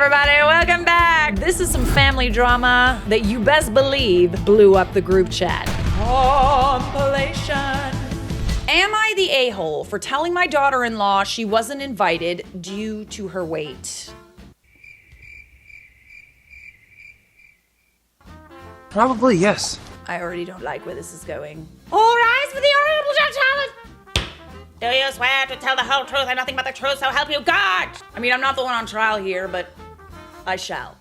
everybody, welcome back. This is some family drama that you best believe blew up the group chat. Compilation. Am I the a-hole for telling my daughter-in-law she wasn't invited due to her weight? Probably yes. I already don't like where this is going. All rise for the honorable Judge Charlotte. Do you swear to tell the whole truth and nothing but the truth, so help you God? I mean, I'm not the one on trial here, but I shall.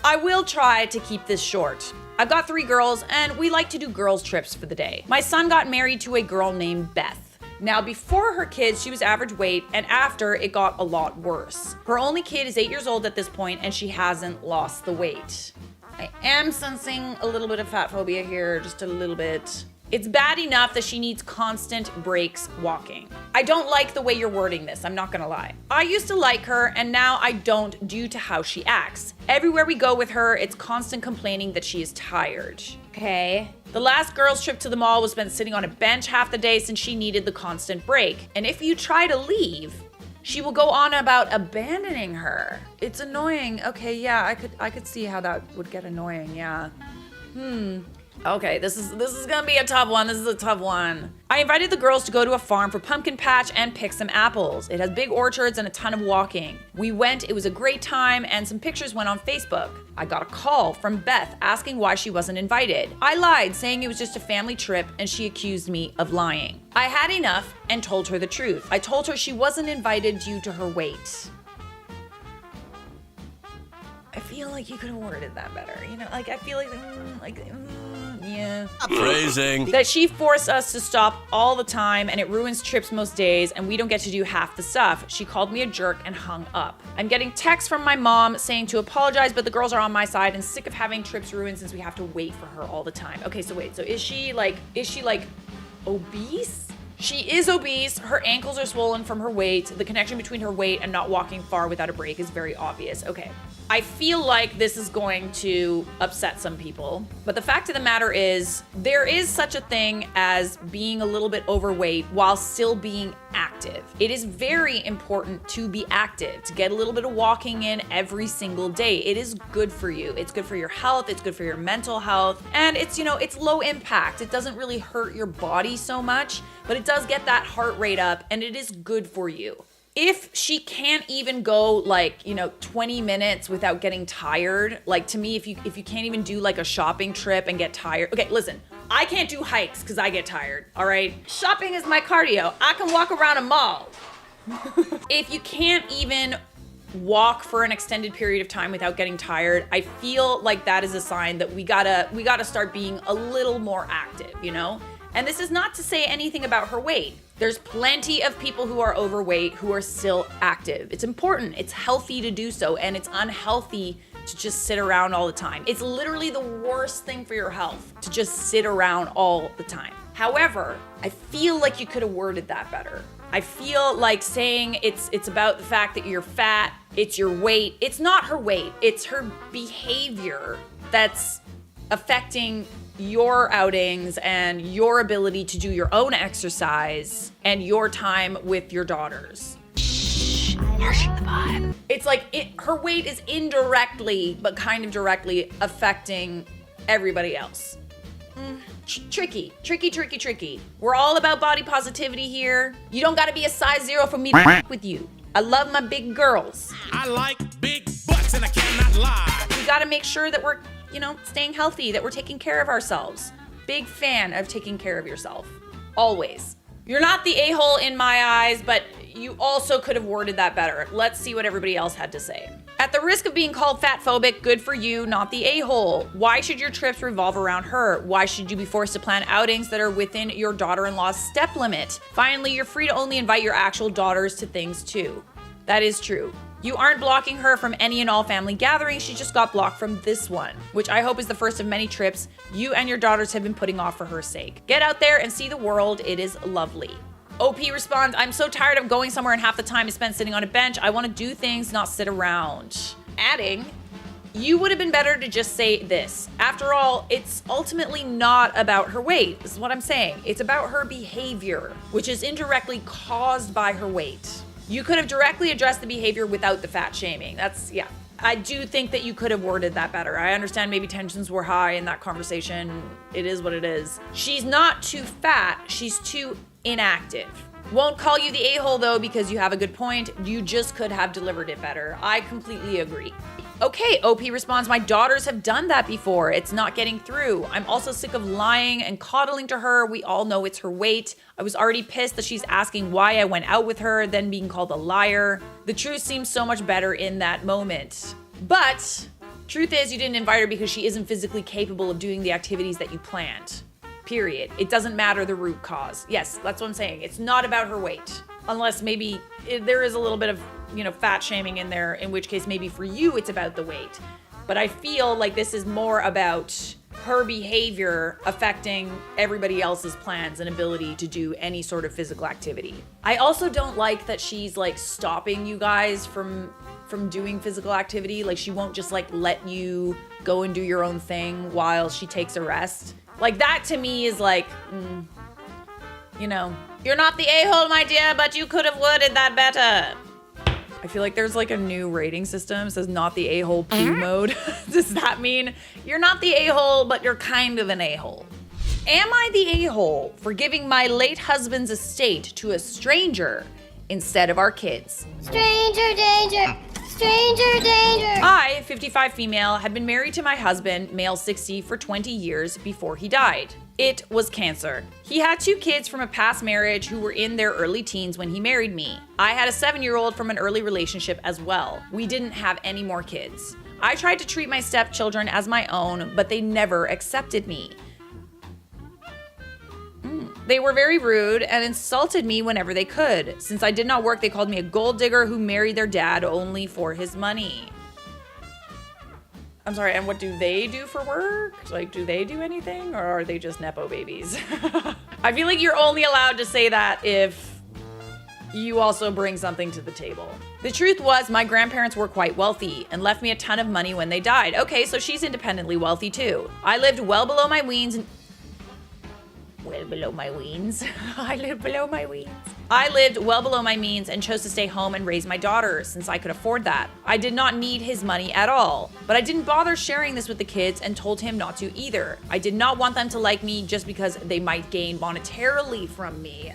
I will try to keep this short. I've got 3 girls, and we like to do girls' trips for the day. My son got married to a girl named Beth. Now, before her kids, she was average weight, and after, it got a lot worse. Her only kid is 8 years old at this point, and she hasn't lost the weight. I am sensing a little bit of fat phobia here, just a little bit. It's bad enough that she needs constant breaks walking. I don't like the way you're wording this, I'm not gonna lie. I used to like her, and now I don't due to how she acts. Everywhere we go with her, it's constant complaining that she is tired. Okay. The last girls' trip to the mall was spent sitting on a bench half the day since she needed the constant break. And if you try to leave, she will go on about abandoning her. It's annoying. Okay, yeah, I could see how that would get annoying, yeah. Okay, this is gonna be a tough one. This is a tough one. I invited the girls to go to a farm for pumpkin patch and pick some apples. It has big orchards and a ton of walking. We went, it was a great time, and some pictures went on Facebook. I got a call from Beth asking why she wasn't invited. I lied, saying it was just a family trip, and she accused me of lying. I had enough and told her the truth. I told her she wasn't invited due to her weight. I feel like you could have worded that better. You know, like I feel like, yeah. Phrasing. That she forced us to stop all the time and it ruins trips most days and we don't get to do half the stuff. She called me a jerk and hung up. I'm getting texts from my mom saying to apologize, but the girls are on my side and sick of having trips ruined since we have to wait for her all the time. Okay, so wait, so is she like obese? She is obese, her ankles are swollen from her weight. The connection between her weight and not walking far without a break is very obvious. Okay. I feel like this is going to upset some people, but the fact of the matter is there is such a thing as being a little bit overweight while still being active. It is very important to be active, to get a little bit of walking in every single day. It is good for you. It's good for your health. It's good for your mental health. And it's, you know, it's low impact. It doesn't really hurt your body so much, but it does get that heart rate up and it is good for you. If she can't even go like, 20 minutes without getting tired, like to me, if you can't even do like a shopping trip and get tired. Okay, listen, I can't do hikes because I get tired, all right? Shopping is my cardio. I can walk around a mall. If you can't even walk for an extended period of time without getting tired, I feel like that is a sign that we gotta start being a little more active, you know? And this is not to say anything about her weight. There's plenty of people who are overweight who are still active. It's important, it's healthy to do so, and it's unhealthy to just sit around all the time. It's literally the worst thing for your health to just sit around all the time. However, I feel like you could have worded that better. I feel like saying it's about the fact that you're fat, it's your weight. It's not her weight, it's her behavior that's affecting your outings and your ability to do your own exercise and your time with your daughters. Shh, harshing the vibe. It's like her weight is indirectly, but kind of directly affecting everybody else. Tricky. We're all about body positivity here. You don't gotta be a size 0 for me to with you. I love my big girls. I like big butts and I cannot lie. We gotta make sure that we're staying healthy, that we're taking care of ourselves. Big fan of taking care of yourself. Always. You're not the a-hole in my eyes, but you also could have worded that better. Let's see what everybody else had to say. At the risk of being called fat phobic, good for you, not the a-hole. Why should your trips revolve around her? Why should you be forced to plan outings that are within your daughter-in-law's step limit? Finally, you're free to only invite your actual daughters to things too. That is true. You aren't blocking her from any and all family gatherings, she just got blocked from this one, which I hope is the first of many trips you and your daughters have been putting off for her sake. Get out there and see the world, it is lovely. OP responds, I'm so tired of going somewhere and half the time is spent sitting on a bench. I want to do things, not sit around. Adding, you would have been better to just say this. After all, it's ultimately not about her weight. This is what I'm saying. It's about her behavior, which is indirectly caused by her weight. You could have directly addressed the behavior without the fat shaming. Yeah. I do think that you could have worded that better. I understand maybe tensions were high in that conversation. It is what it is. She's not too fat. She's too inactive. Won't call you the a-hole though because you have a good point. You just could have delivered it better. I completely agree. Okay, OP responds, my daughters have done that before. It's not getting through. I'm also sick of lying and coddling to her. We all know it's her weight. I was already pissed that she's asking why I went out with her, then being called a liar. The truth seems so much better in that moment. But truth is you didn't invite her because she isn't physically capable of doing the activities that you planned. Period. It doesn't matter the root cause. Yes, that's what I'm saying. It's not about her weight. Unless maybe there is a little bit of, fat shaming in there, in which case maybe for you it's about the weight. But I feel like this is more about her behavior affecting everybody else's plans and ability to do any sort of physical activity. I also don't like that she's like stopping you guys from doing physical activity. Like she won't just like let you go and do your own thing while she takes a rest. Like that to me is like, you're not the a-hole, my dear, but you could have worded that better. I feel like there's like a new rating system. It says not the a-hole poo mode. Does that mean you're not the a-hole, but you're kind of an a-hole? Am I the a-hole for giving my late husband's estate to a stranger instead of our kids? Stranger danger! Stranger danger! I, 55 female, had been married to my husband, male 60, for 20 years before he died. It was cancer. He had 2 kids from a past marriage who were in their early teens when he married me. I had a 7-year-old from an early relationship as well. We didn't have any more kids. I tried to treat my stepchildren as my own, but they never accepted me. They were very rude and insulted me whenever they could. Since I did not work, they called me a gold digger who married their dad only for his money. I'm sorry, and what do they do for work? Like, do they do anything, or are they just Nepo babies? I feel like you're only allowed to say that if you also bring something to the table. The truth was, my grandparents were quite wealthy and left me a ton of money when they died. Okay, so she's independently wealthy too. I lived well below my means and well below my weens. I lived below my weens. I lived well below my means and chose to stay home and raise my daughters since I could afford that. I did not need his money at all, but I didn't bother sharing this with the kids and told him not to either. I did not want them to like me just because they might gain monetarily from me.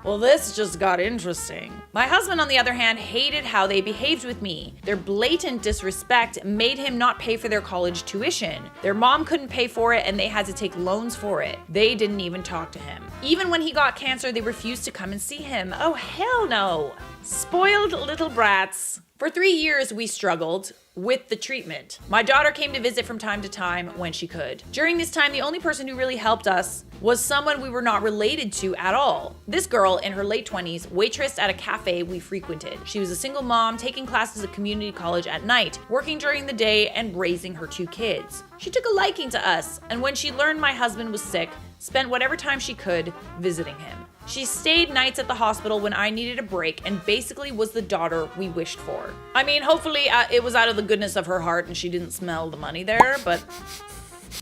Well, this just got interesting. My husband, on the other hand, hated how they behaved with me. Their blatant disrespect made him not pay for their college tuition. Their mom couldn't pay for it and they had to take loans for it. They didn't even talk to him. Even when he got cancer, they refused to come and see him. Oh, hell no. Spoiled little brats. For 3 years, we struggled with the treatment. My daughter came to visit from time to time when she could. During this time, the only person who really helped us was someone we were not related to at all. This girl, in her late 20s, waitressed at a cafe we frequented. She was a single mom, taking classes at community college at night, working during the day, and raising her 2 kids. She took a liking to us, and when she learned my husband was sick, spent whatever time she could visiting him. She stayed nights at the hospital when I needed a break and basically was the daughter we wished for. I mean, hopefully it was out of the goodness of her heart and she didn't smell the money there, but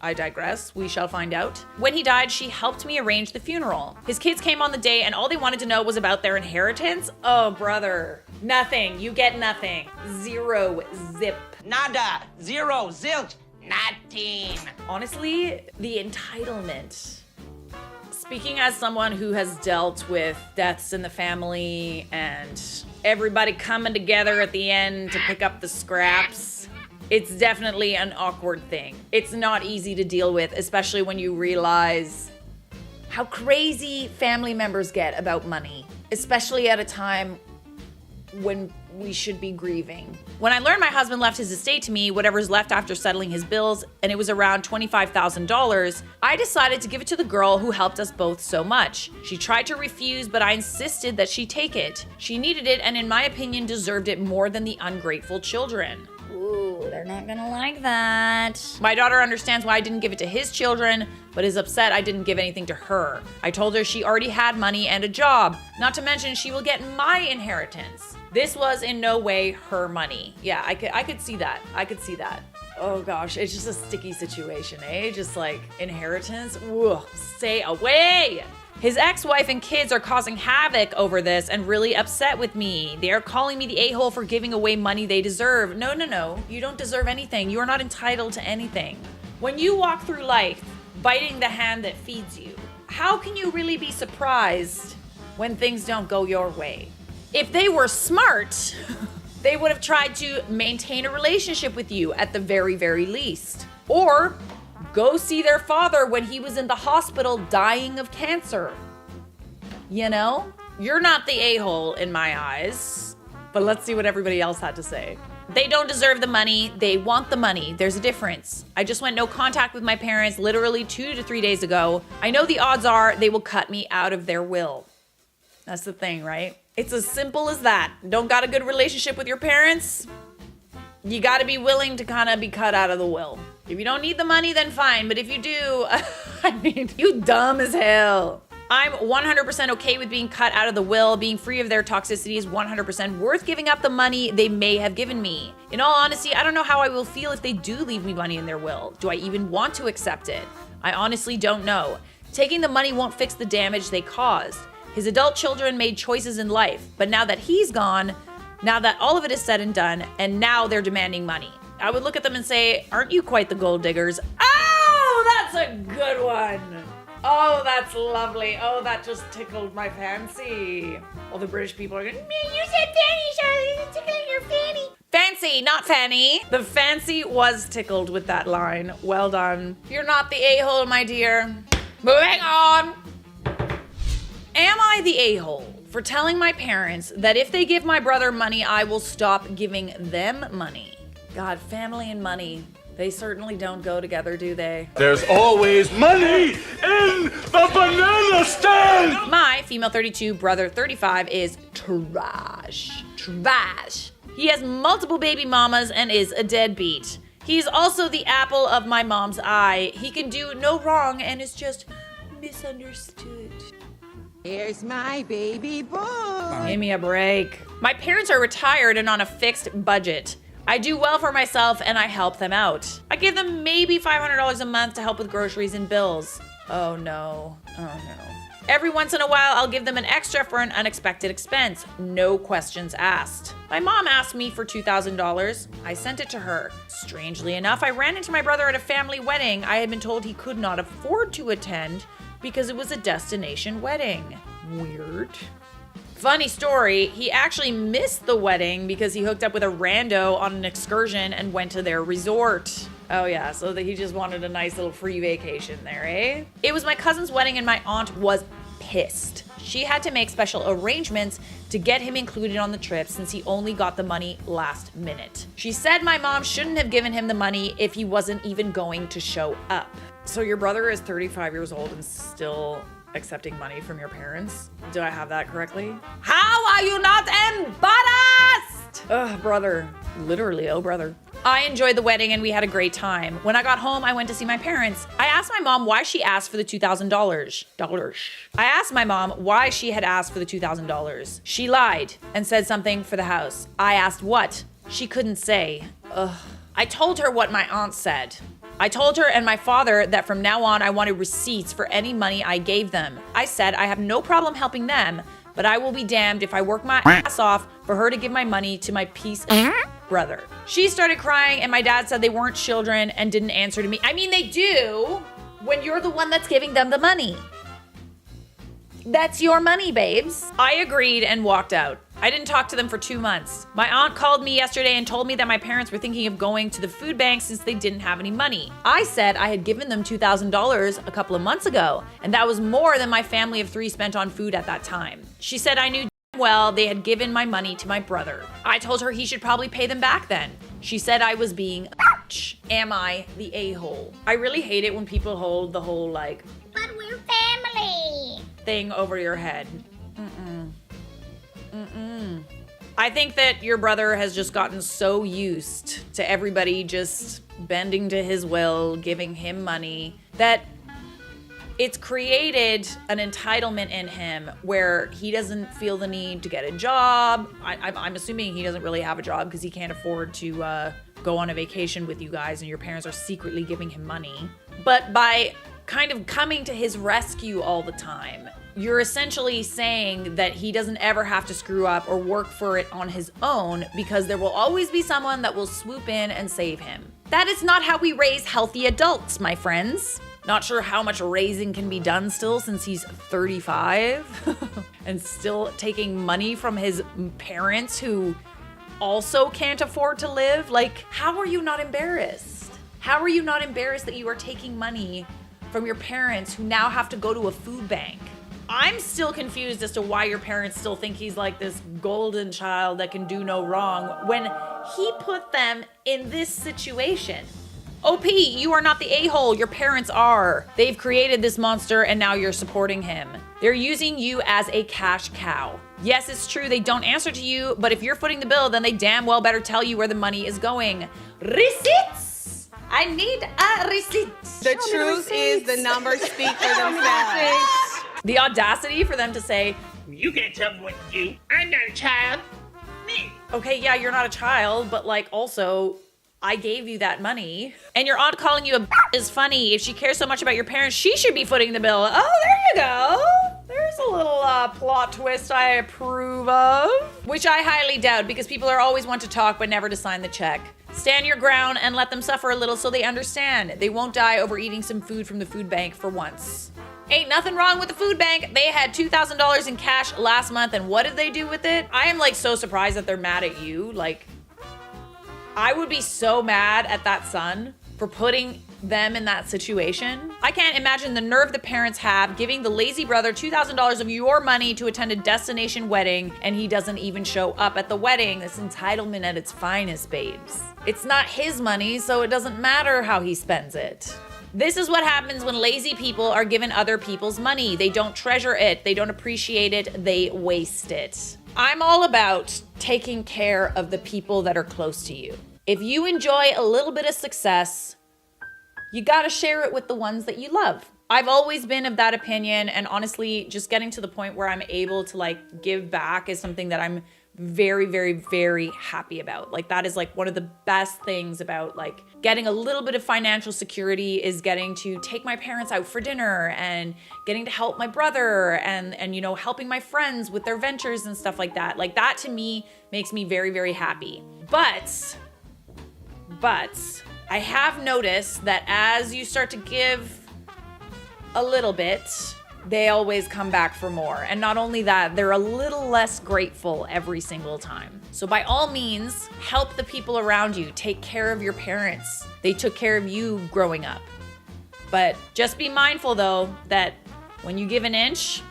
I digress. We shall find out. When he died, she helped me arrange the funeral. His kids came on the day and all they wanted to know was about their inheritance. Oh, brother. Nothing. You get nothing. 0 zip. Nada, 0, zilch, nothing. Honestly, the entitlement. Speaking as someone who has dealt with deaths in the family and everybody coming together at the end to pick up the scraps, it's definitely an awkward thing. It's not easy to deal with, especially when you realize how crazy family members get about money, especially at a time when we should be grieving. When I learned my husband left his estate to me, whatever's left after settling his bills, and it was around $25,000, I decided to give it to the girl who helped us both so much. She tried to refuse, but I insisted that she take it. She needed it and in my opinion deserved it more than the ungrateful children. Ooh, they're not gonna like that. My daughter understands why I didn't give it to his children, but is upset I didn't give anything to her. I told her she already had money and a job, not to mention she will get my inheritance. This was in no way her money. Yeah, I could see that. I could see that. Oh gosh, it's just a sticky situation, eh? Just like inheritance. Whoa, stay away. His ex-wife and kids are causing havoc over this and really upset with me. They are calling me the a-hole for giving away money they deserve. No. You don't deserve anything. You are not entitled to anything. When you walk through life biting the hand that feeds you, how can you really be surprised when things don't go your way? If they were smart, they would have tried to maintain a relationship with you at the very, very least. Or go see their father when he was in the hospital dying of cancer. You know? You're not the a-hole in my eyes. But let's see what everybody else had to say. They don't deserve the money. They want the money. There's a difference. I just went no contact with my parents literally 2 to 3 days ago. I know the odds are they will cut me out of their will. That's the thing, right? It's as simple as that. Don't got a good relationship with your parents? You got to be willing to kind of be cut out of the will. If you don't need the money, then fine. But if you do, I mean, you dumb as hell. I'm 100% okay with being cut out of the will. Being free of their toxicity is 100% worth giving up the money they may have given me. In all honesty, I don't know how I will feel if they do leave me money in their will. Do I even want to accept it? I honestly don't know. Taking the money won't fix the damage they caused. His adult children made choices in life, but now that he's gone, now that all of it is said and done, and now they're demanding money, I would look at them and say, aren't you quite the gold diggers? Oh, that's a good one. Oh, that's lovely. Oh, that just tickled my fancy. All the British people are going, man, you said fanny, Charlotte. It's tickling your fanny. Fancy, not fanny. The fancy was tickled with that line. Well done. You're not the a-hole, my dear. Moving on. Am I the a-hole for telling my parents that if they give my brother money, I will stop giving them money? God, family and money, they certainly don't go together, do they? There's always money in the banana stand! My female 32, brother 35 is trash. Trash. He has multiple baby mamas and is a deadbeat. He's also the apple of my mom's eye. He can do no wrong and is just misunderstood. Here's my baby boy. Give me a break. My parents are retired and on a fixed budget. I do well for myself and I help them out. I give them maybe $500 a month to help with groceries and bills. Oh no. Oh no. Every once in a while, I'll give them an extra for an unexpected expense. No questions asked. My mom asked me for $2,000. I sent it to her. Strangely enough, I ran into my brother at a family wedding. I had been told he could not afford to attend because it was a destination wedding. Weird. Funny story, he actually missed the wedding because he hooked up with a rando on an excursion and went to their resort. Oh yeah, so that he just wanted a nice little free vacation there, eh? It was my cousin's wedding and my aunt was pissed. She had to make special arrangements to get him included on the trip since he only got the money last minute. She said my mom shouldn't have given him the money if he wasn't even going to show up. So your brother is 35 years old and still accepting money from your parents? Did I have that correctly? How are you not embarrassed? Ugh, brother. Literally, oh brother. I enjoyed the wedding and we had a great time. When I got home, I went to see my parents. I asked my mom why she asked for the $2,000. I asked my mom why she had asked for the $2,000. She lied and said something for the house. I asked what? She couldn't say. Ugh. I told her what my aunt said. I told her and my father that from now on I wanted receipts for any money I gave them. I said I have no problem helping them, but I will be damned if I work my ass off for her to give my money to my piece of brother. She started crying and my dad said they weren't children and didn't answer to me. I mean, they do when you're the one that's giving them the money. That's your money, babes. I agreed and walked out. I didn't talk to them for 2 months. My aunt called me yesterday and told me that my parents were thinking of going to the food bank since they didn't have any money. I said I had given them $2,000 a couple of months ago, and that was more than my family of 3 spent on food at that time. She said I knew well they had given my money to my brother. I told her he should probably pay them back then. She said I was being a bitch. Am I the a-hole? I really hate it when people hold the whole like, But we're family. thing over your head. I think that your brother has just gotten so used to everybody just bending to his will, giving him money, that it's created an entitlement in him where he doesn't feel the need to get a job. I'm assuming he doesn't really have a job because he can't afford to go on a vacation with you guys and your parents are secretly giving him money. But by kind of coming to his rescue all the time, you're essentially saying that he doesn't ever have to screw up or work for it on his own because there will always be someone that will swoop in and save him. That is not how we raise healthy adults, my friends. Not sure how much raising can be done still since he's 35 and still taking money from his parents who also can't afford to live. Like, how are you not embarrassed? How are you not embarrassed that you are taking money from your parents who now have to go to a food bank? I'm still confused as to why your parents still think he's like this golden child that can do no wrong when he put them in this situation. OP, you are not the a-hole, your parents are. They've created this monster and now you're supporting him. They're using you as a cash cow. Yes, it's true, they don't answer to you, but if you're footing the bill, then they damn well better tell you where the money is going. Receipts! I need a receipt. The truth is the numbers speak for themselves. The audacity for them to say, You can't tell me what to do. I'm not a child. Me. okay, yeah, you're not a child, but like also, I gave you that money. And your aunt calling you a is funny. If she cares so much about your parents, she should be footing the bill. Oh, there you go. There's a little plot twist I approve of. Which I highly doubt because people are always want to talk but never to sign the check. Stand your ground and let them suffer a little so they understand. They won't die over eating some food from the food bank for once. Ain't nothing wrong with the food bank. They had $2,000 in cash last month, and what did they do with it? I am like so surprised that they're mad at you. Like, I would be so mad at that son for putting them in that situation. I can't imagine the nerve the parents have giving the lazy brother $2,000 of your money to attend a destination wedding, and he doesn't even show up at the wedding. This entitlement at its finest, babes. It's not his money, so it doesn't matter how he spends it. This is what happens when lazy people are given other people's money. They don't treasure it, they don't appreciate it, they waste it. I'm all about taking care of the people that are close to you. If you enjoy a little bit of success, you gotta share it with the ones that you love. I've always been of that opinion, and honestly, just getting to the point where I'm able to like give back is something that I'm very, very, very happy about. Like, that is like one of the best things about like getting a little bit of financial security is getting to take my parents out for dinner and getting to help my brother and you know, helping my friends with their ventures and stuff like that. Like, that to me makes me very, very happy. But I have noticed that as you start to give a little bit, they always come back for more. And not only that, they're a little less grateful every single time. So by all means, help the people around you. Take care of your parents. They took care of you growing up. But just be mindful though, that when you give an inch,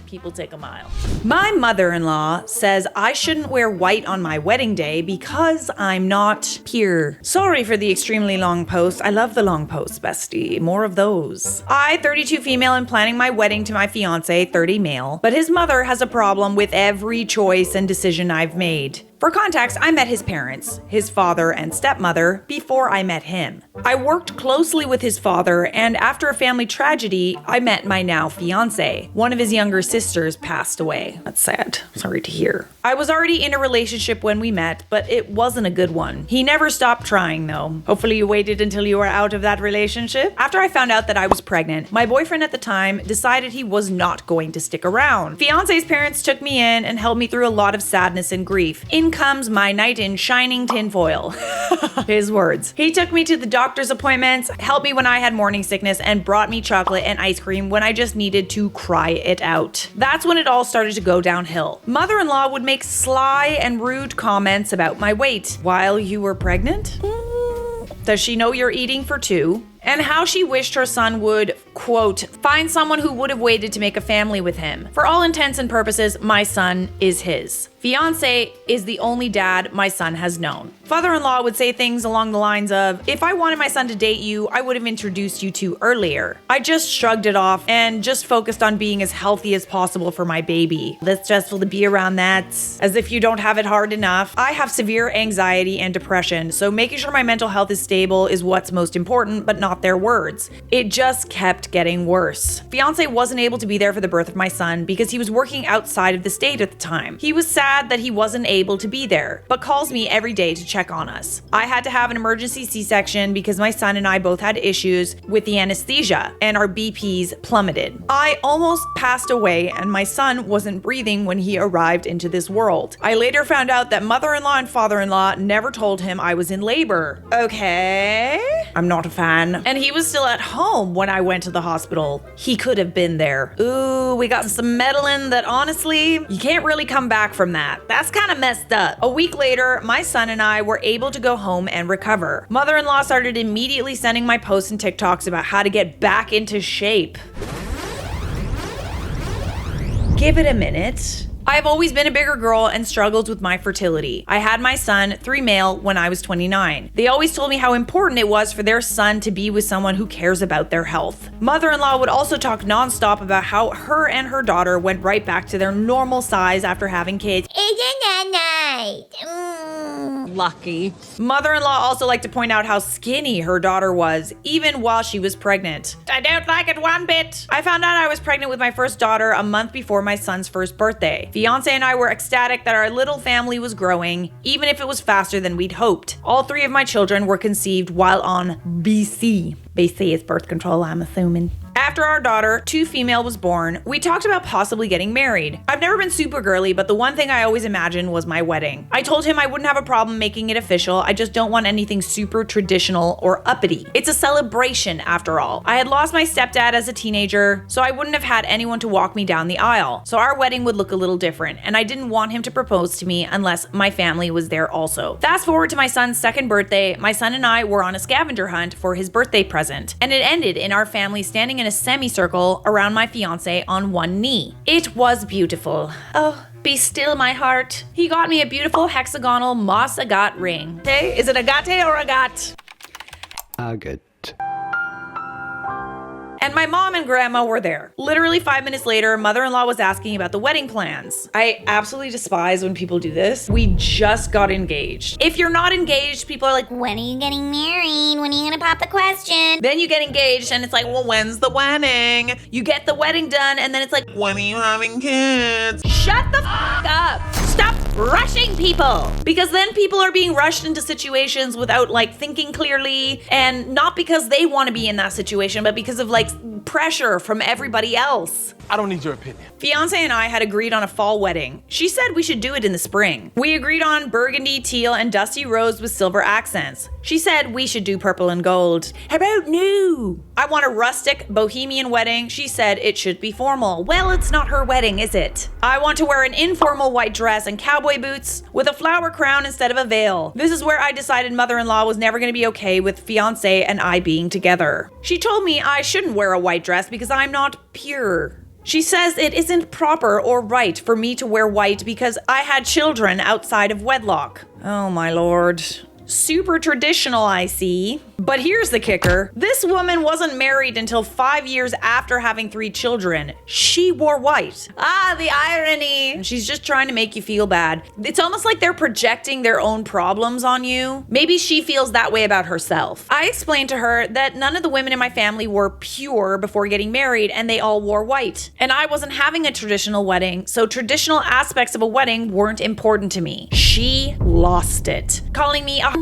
people take a mile. My mother-in-law says I shouldn't wear white on my wedding day because I'm not pure. Sorry for the extremely long post. I love the long posts, bestie. More of those. I, 32 female, am planning my wedding to my fiance, 30 male, but his mother has a problem with every choice and decision I've made. For context, I met his parents, his father and stepmother, before I met him. I worked closely with his father, and after a family tragedy, I met my now fiance. One of his younger sisters passed away. That's sad. Sorry to hear. I was already in a relationship when we met, but it wasn't a good one. He never stopped trying, though. Hopefully you waited until you were out of that relationship. After I found out that I was pregnant, my boyfriend at the time decided he was not going to stick around. Fiance's parents took me in and held me through a lot of sadness and grief. In comes my knight in shining tinfoil. His words. He took me to the doctor's appointments, helped me when I had morning sickness, and brought me chocolate and ice cream when I just needed to cry it out. That's when it all started to go downhill. Mother-in-law would make sly and rude comments about my weight. While you were pregnant? Does she know you're eating for two? And how she wished her son would, quote, find someone who would have waited to make a family with him. For all intents and purposes, my son is his. Fiance is the only dad my son has known. Father-in-law would say things along the lines of, if I wanted my son to date you, I would have introduced you to earlier. I just shrugged it off and just focused on being as healthy as possible for my baby. That's stressful to be around that, as if you don't have it hard enough. I have severe anxiety and depression, so making sure my mental health is stable is what's most important, but not not their words. It just kept getting worse. Fiance wasn't able to be there for the birth of my son because he was working outside of the state at the time. He was sad that he wasn't able to be there, but calls me every day to check on us. I had to have an emergency C-section because my son and I both had issues with the anesthesia and our BPs plummeted. I almost passed away and my son wasn't breathing when he arrived into this world. I later found out that mother-in-law and father-in-law never told him I was in labor. Okay. I'm not a fan. And he was still at home when I went to the hospital. He could have been there. Ooh, we got some meddling that honestly, you can't really come back from that. That's kind of messed up. A week later, my son and I were able to go home and recover. Mother-in-law started immediately sending my posts and TikToks about how to get back into shape. Give it a minute. I've always been a bigger girl and struggled with my fertility. I had my son, 3 male, when I was 29. They always told me how important it was for their son to be with someone who cares about their health. Mother-in-law would also talk nonstop about how her and her daughter went right back to their normal size after having kids. Isn't that nice? Lucky. Mother-in-law also liked to point out how skinny her daughter was, even while she was pregnant. I don't like it one bit. I found out I was pregnant with my first daughter a month before my son's first birthday. Fiance and I were ecstatic that our little family was growing, even if it was faster than we'd hoped. All 3 of my children were conceived while on BC. BC is birth control, I'm assuming. After our daughter, 2 female, was born, we talked about possibly getting married. I've never been super girly, but the one thing I always imagined was my wedding. I told him I wouldn't have a problem making it official, I just don't want anything super traditional or uppity. It's a celebration after all. I had lost my stepdad as a teenager, so I wouldn't have had anyone to walk me down the aisle. So our wedding would look a little different, and I didn't want him to propose to me unless my family was there also. Fast forward to my son's 2nd birthday, my son and I were on a scavenger hunt for his birthday present, and it ended in our family standing in a semicircle around my fiance on one knee. It was beautiful. Oh, be still, my heart. He got me a beautiful hexagonal moss agate ring. Hey, is it agate or agate? Agate. And my mom and grandma were there. Literally 5 minutes later, mother-in-law was asking about the wedding plans. I absolutely despise when people do this. We just got engaged. If you're not engaged, people are like, When are you getting married? When are you gonna pop the question? then you get engaged and it's like, well, when's the wedding? You get the wedding done and then it's like, when are you having kids? Shut the f up. Stop rushing people. Because then people are being rushed into situations without like thinking clearly, and not because they want to be in that situation, but because of like pressure from everybody else. I don't need your opinion. Fiance and I had agreed on a fall wedding. She said we should do it in the spring. We agreed on burgundy, teal, and dusty rose with silver accents. She said we should do purple and gold. How about new? I want a rustic, bohemian wedding. She said it should be formal. Well, it's not her wedding, is it? I want to wear an informal white dress and cowboy boots with a flower crown instead of a veil. This is where I decided mother-in-law was never going to be okay with fiance and I being together. She told me I shouldn't wear a white dress because I'm not pure. She says it isn't proper or right for me to wear white because I had children outside of wedlock. Oh my lord. Super traditional, I see. But here's the kicker. This woman wasn't married until 5 years after having 3 children. She wore white. Ah, the irony. She's just trying to make you feel bad. It's almost like they're projecting their own problems on you. Maybe she feels that way about herself. I explained to her that none of the women in my family were pure before getting married and they all wore white. And I wasn't having a traditional wedding, so traditional aspects of a wedding weren't important to me. She lost it, calling me a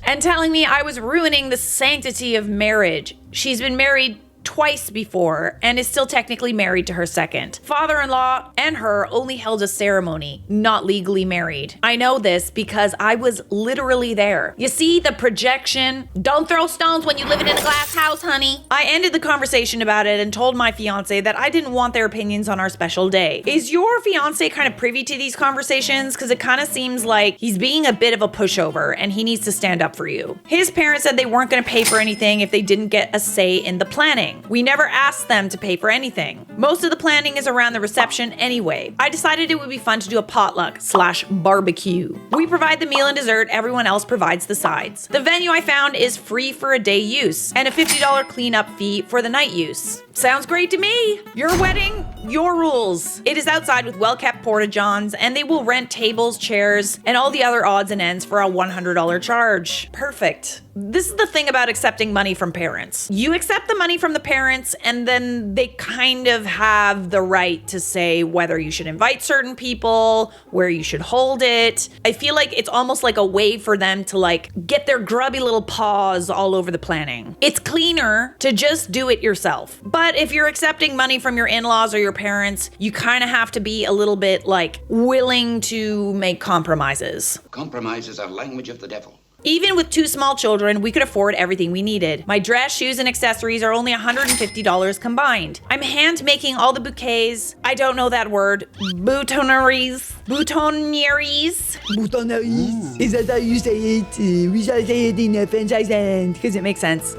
and telling me I was ruining the sanctity of marriage. She's been married twice before and is still technically married to her second. Father-in-law and her only held a ceremony, not legally married. I know this because I was literally there. You see the projection? Don't throw stones when you live in a glass house, honey. I ended the conversation about it and told my fiance that I didn't want their opinions on our special day. Is your fiance kind of privy to these conversations? Because it kind of seems like he's being a bit of a pushover and he needs to stand up for you. His parents said they weren't going to pay for anything if they didn't get a say in the planning. We never asked them to pay for anything. Most of the planning is around the reception anyway. I decided it would be fun to do a potluck/barbecue. We provide the meal and dessert, everyone else provides the sides. The venue I found is free for a day use and a $50 cleanup fee for the night use. Sounds great to me. Your wedding Your rules. It is outside with well-kept porta-johns, and they will rent tables, chairs, and all the other odds and ends for a $100 charge. Perfect. This is the thing about accepting money from parents. You accept the money from the parents, and then they kind of have the right to say whether you should invite certain people, where you should hold it. I feel like it's almost like a way for them to like get their grubby little paws all over the planning. It's cleaner to just do it yourself. But if you're accepting money from your in-laws or your parents, you kind of have to be a little bit like willing to make compromises. Compromise is a language of the devil. Even with 2 small children, we could afford everything we needed. My dress, shoes, and accessories are only $150 combined. I'm hand making all the bouquets. I don't know that word. Boutonnieries. Boutonnieries. Boutonnieries. Is that how you say it? We shall say it in a French accent. Because it makes sense.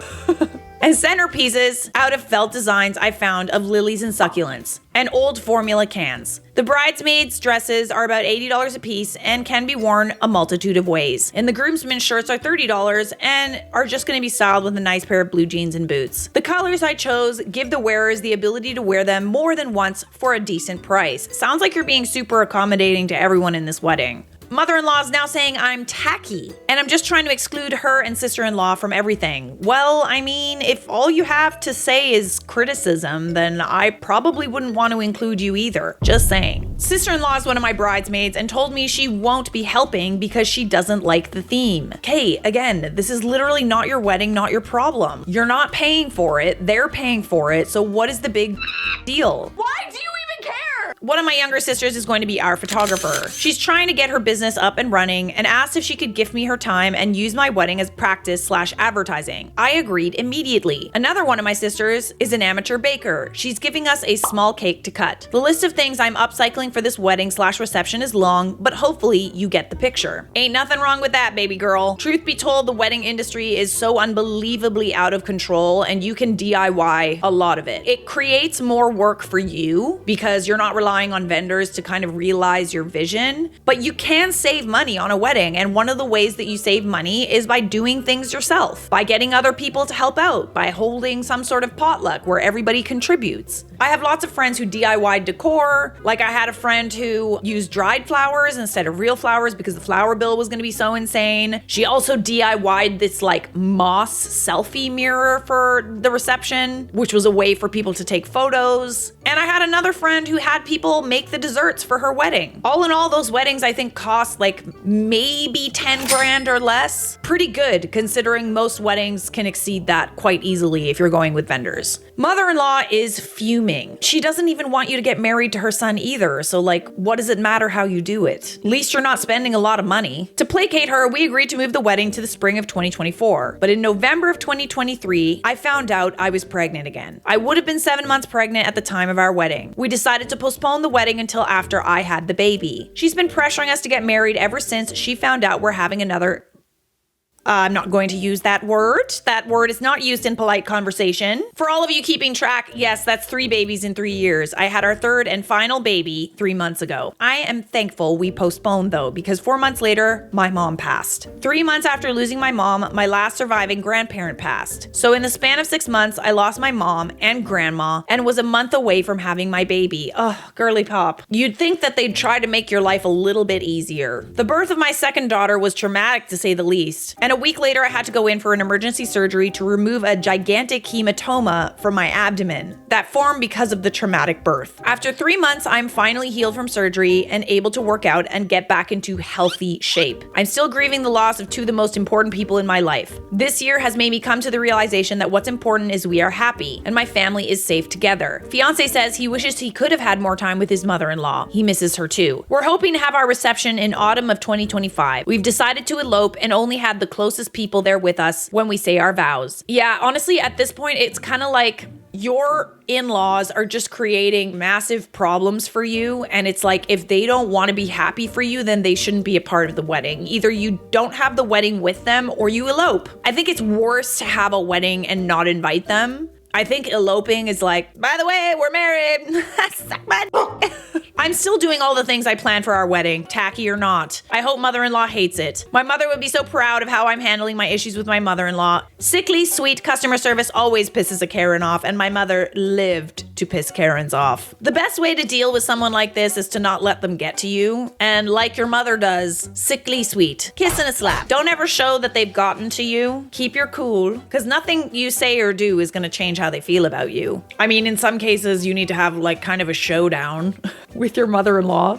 And centerpieces out of felt designs I found of lilies and succulents, and old formula cans. The bridesmaids' dresses are about $80 a piece and can be worn a multitude of ways. And the groomsmen's shirts are $30 and are just going to be styled with a nice pair of blue jeans and boots. The colors I chose give the wearers the ability to wear them more than once for a decent price. Sounds like you're being super accommodating to everyone in this wedding. Mother-in-law is now saying I'm tacky, and I'm just trying to exclude her and sister-in-law from everything. Well, I mean, if all you have to say is criticism, then I probably wouldn't want to include you either. Just saying. Sister-in-law is one of my bridesmaids and told me she won't be helping because she doesn't like the theme. Okay, again, this is literally not your wedding, not your problem. You're not paying for it, they're paying for it, so what is the big deal? Why do you even care? One of my younger sisters is going to be our photographer. She's trying to get her business up and running and asked if she could gift me her time and use my wedding as practice/advertising. I agreed immediately. Another one of my sisters is an amateur baker. She's giving us a small cake to cut. The list of things I'm upcycling for this wedding/reception is long, but hopefully you get the picture. Ain't nothing wrong with that, baby girl. Truth be told, the wedding industry is so unbelievably out of control, and you can DIY a lot of it. It creates more work for you because you're not relying on vendors to kind of realize your vision, but you can save money on a wedding, and one of the ways that you save money is by doing things yourself, by getting other people to help out, by holding some sort of potluck where everybody contributes. I have lots of friends who DIY decor. Like I had a friend who used dried flowers instead of real flowers because the flower bill was going to be so insane. She also DIY'd this like moss selfie mirror for the reception, which was a way for people to take photos. And I had another friend who had people make the desserts for her wedding. All in all, those weddings I think cost like maybe 10 grand or less. Pretty good considering most weddings can exceed that quite easily if you're going with vendors. Mother-in-law is fuming. She doesn't even want you to get married to her son either, so like, what does it matter how you do it? At least you're not spending a lot of money. To placate her, we agreed to move the wedding to the spring of 2024. But in November of 2023, I found out I was pregnant again. I would have been 7 months pregnant at the time of our wedding. We decided to postpone the wedding until after I had the baby. She's been pressuring us to get married ever since she found out we're having another... I'm not going to use that word. That word is not used in polite conversation. For all of you keeping track, yes, that's 3 babies in 3 years. I had our third and final baby 3 months ago. I am thankful we postponed though, because 4 months later, my mom passed. 3 months after losing my mom, my last surviving grandparent passed. So in the span of 6 months, I lost my mom and grandma and was a month away from having my baby. Ugh, girly pop. You'd think that they'd try to make your life a little bit easier. The birth of my second daughter was traumatic to say the least. And a week later, I had to go in for an emergency surgery to remove a gigantic hematoma from my abdomen that formed because of the traumatic birth. After 3 months, I'm finally healed from surgery and able to work out and get back into healthy shape. I'm still grieving the loss of 2 of the most important people in my life. This year has made me come to the realization that what's important is we are happy and my family is safe together. Fiance says he wishes he could have had more time with his mother-in-law. He misses her too. We're hoping to have our reception in autumn of 2025. We've decided to elope and only had the closest people there with us when we say our vows. Yeah, honestly, at this point, it's kind of like your in-laws are just creating massive problems for you. And it's like, if they don't want to be happy for you, then they shouldn't be a part of the wedding. Either you don't have the wedding with them or you elope. I think it's worse to have a wedding and not invite them. I think eloping is like, by the way, we're married. Suck my dick. I'm still doing all the things I planned for our wedding, tacky or not. I hope mother-in-law hates it. My mother would be so proud of how I'm handling my issues with my mother-in-law. Sickly, sweet customer service always pisses a Karen off, and my mother lived to piss Karens off. The best way to deal with someone like this is to not let them get to you. And like your mother does, sickly sweet. Kiss and a slap. Don't ever show that they've gotten to you. Keep your cool, because nothing you say or do is going to change how they feel about you. I mean, in some cases, you need to have like kind of a showdown with your mother-in-law.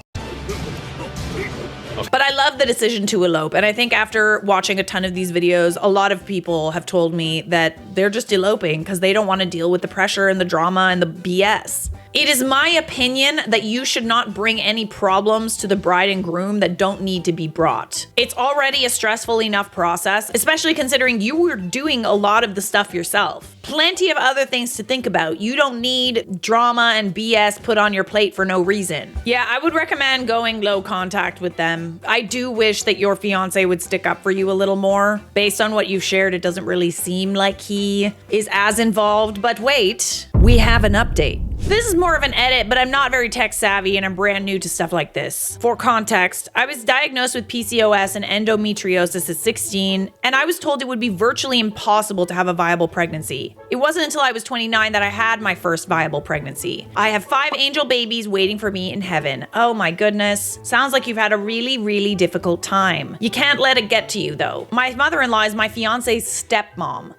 But I love the decision to elope. And I think after watching a ton of these videos, a lot of people have told me that they're just eloping because they don't want to deal with the pressure and the drama and the BS. It is my opinion that you should not bring any problems to the bride and groom that don't need to be brought. It's already a stressful enough process, especially considering you were doing a lot of the stuff yourself. Plenty of other things to think about. You don't need drama and BS put on your plate for no reason. Yeah, I would recommend going low contact with them. I do wish that your fiance would stick up for you a little more. Based on what you've shared, it doesn't really seem like he is as involved, but wait, we have an update. This is more of an edit, but I'm not very tech savvy and I'm brand new to stuff like this. For context, I was diagnosed with PCOS and endometriosis at 16, and I was told it would be virtually impossible to have a viable pregnancy. It wasn't until I was 29 that I had my first viable pregnancy. I have 5 angel babies waiting for me in heaven. Oh my goodness. Sounds like you've had a really, really difficult time. You can't let it get to you though. My mother-in-law is my fiance's stepmom.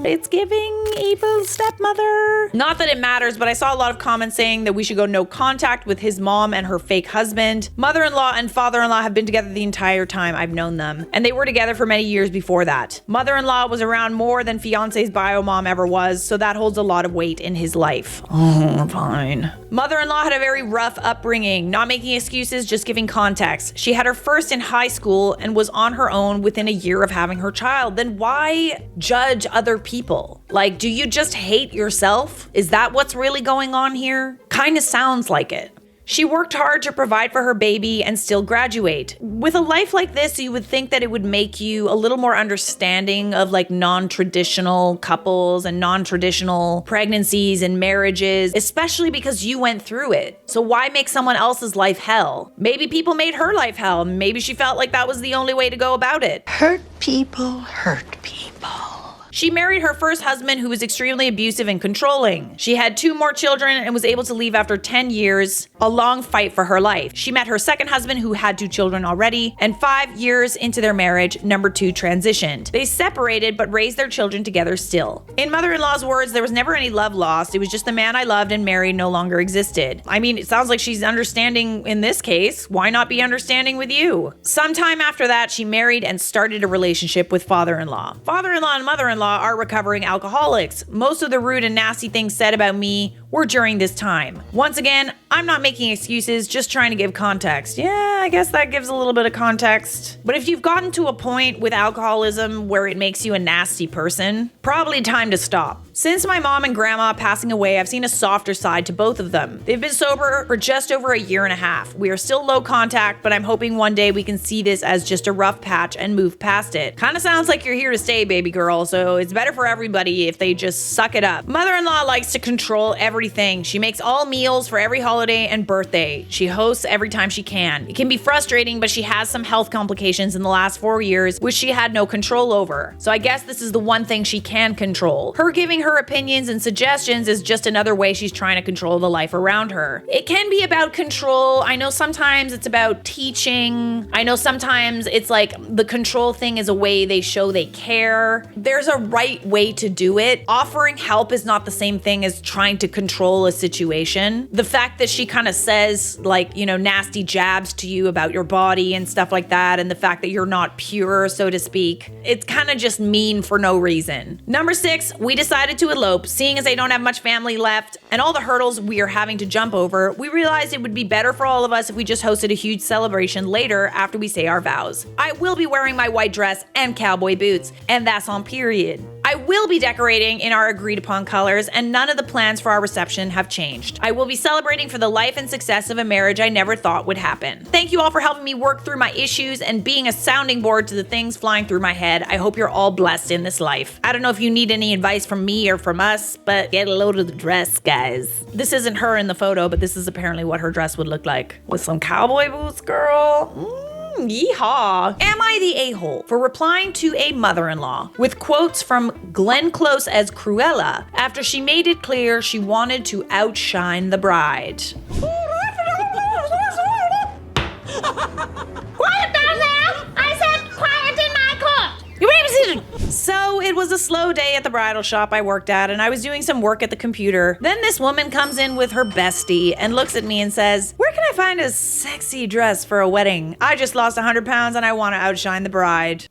It's giving evil stepmother. Not that it matters, but I saw a lot of comments saying that we should go no contact with his mom and her fake husband. Mother-in-law and father-in-law have been together the entire time I've known them, and they were together for many years before that. Mother-in-law was around more than fiance's bio mom ever was, so that holds a lot of weight in his life. Oh, fine. Mother-in-law had a very rough upbringing, not making excuses, just giving context. She had her first in high school and was on her own within a year of having her child. Then why judge other people? Like, do you just hate yourself? Is that what's really going on here? Kind of sounds like it. She worked hard to provide for her baby and still graduate. With a life like this, you would think that it would make you a little more understanding of like non-traditional couples and non-traditional pregnancies and marriages, especially because you went through it. So why make someone else's life hell? Maybe people made her life hell. Maybe she felt like that was the only way to go about it. Hurt people hurt people. She married her first husband, who was extremely abusive and controlling. She had 2 more children and was able to leave after 10 years, a long fight for her life. She met her second husband, who had 2 children already, and 5 years into their marriage, number 2 transitioned. They separated but raised their children together still. In mother-in-law's words, there was never any love lost. It was just the man I loved and married no longer existed. I mean, it sounds like she's understanding in this case. Why not be understanding with you? Sometime after that, she married and started a relationship with father-in-law. Father-in-law and mother-in-law are recovering alcoholics. Most of the rude and nasty things said about me were during this time. Once again, I'm not making excuses, just trying to give context. Yeah, I guess that gives a little bit of context. But if you've gotten to a point with alcoholism where it makes you a nasty person, probably time to stop. Since my mom and grandma passing away, I've seen a softer side to both of them. They've been sober for just over a year and a half. We are still low contact, but I'm hoping one day we can see this as just a rough patch and move past it. Kind of sounds like you're here to stay, baby girl, so it's better for everybody if they just suck it up. Mother-in-law likes to control everything. She makes all meals for every holiday and birthday. She hosts every time she can. It can be frustrating, but she has some health complications in the last 4 years, which she had no control over. So I guess this is the one thing she can control. Her giving her opinions and suggestions is just another way she's trying to control the life around her. It can be about control. I know sometimes it's about teaching. I know sometimes it's like the control thing is a way they show they care. There's a right way to do it. Offering help is not the same thing as trying to control a situation. The fact that she kind of says like, you know, nasty jabs to you about your body and stuff like that, and the fact that you're not pure, so to speak, it's kind of just mean for no reason. Number 6, we decided to elope. Seeing as I don't have much family left and all the hurdles we are having to jump over, we realized it would be better for all of us if we just hosted a huge celebration later after we say our vows. I will be wearing my white dress and cowboy boots, and that's on period. I will be decorating in our agreed upon colors, and none of the plans for our reception have changed. I will be celebrating for the life and success of a marriage I never thought would happen. Thank you all for helping me work through my issues and being a sounding board to the things flying through my head. I hope you're all blessed in this life. I don't know if you need any advice from me or from us, but get a load of the dress, guys. This isn't her in the photo, but this is apparently what her dress would look like. With some cowboy boots, girl. Yeehaw. Am I the a-hole for replying to a mother-in-law with quotes from Glenn Close as Cruella after she made it clear she wanted to outshine the bride? Quiet down there! I said quiet in my court! You babysitting. So it was a slow day at the bridal shop I worked at, and I was doing some work at the computer. Then this woman comes in with her bestie and looks at me and says, "Where can I find a sexy dress for a wedding? I just lost 100 pounds and I want to outshine the bride."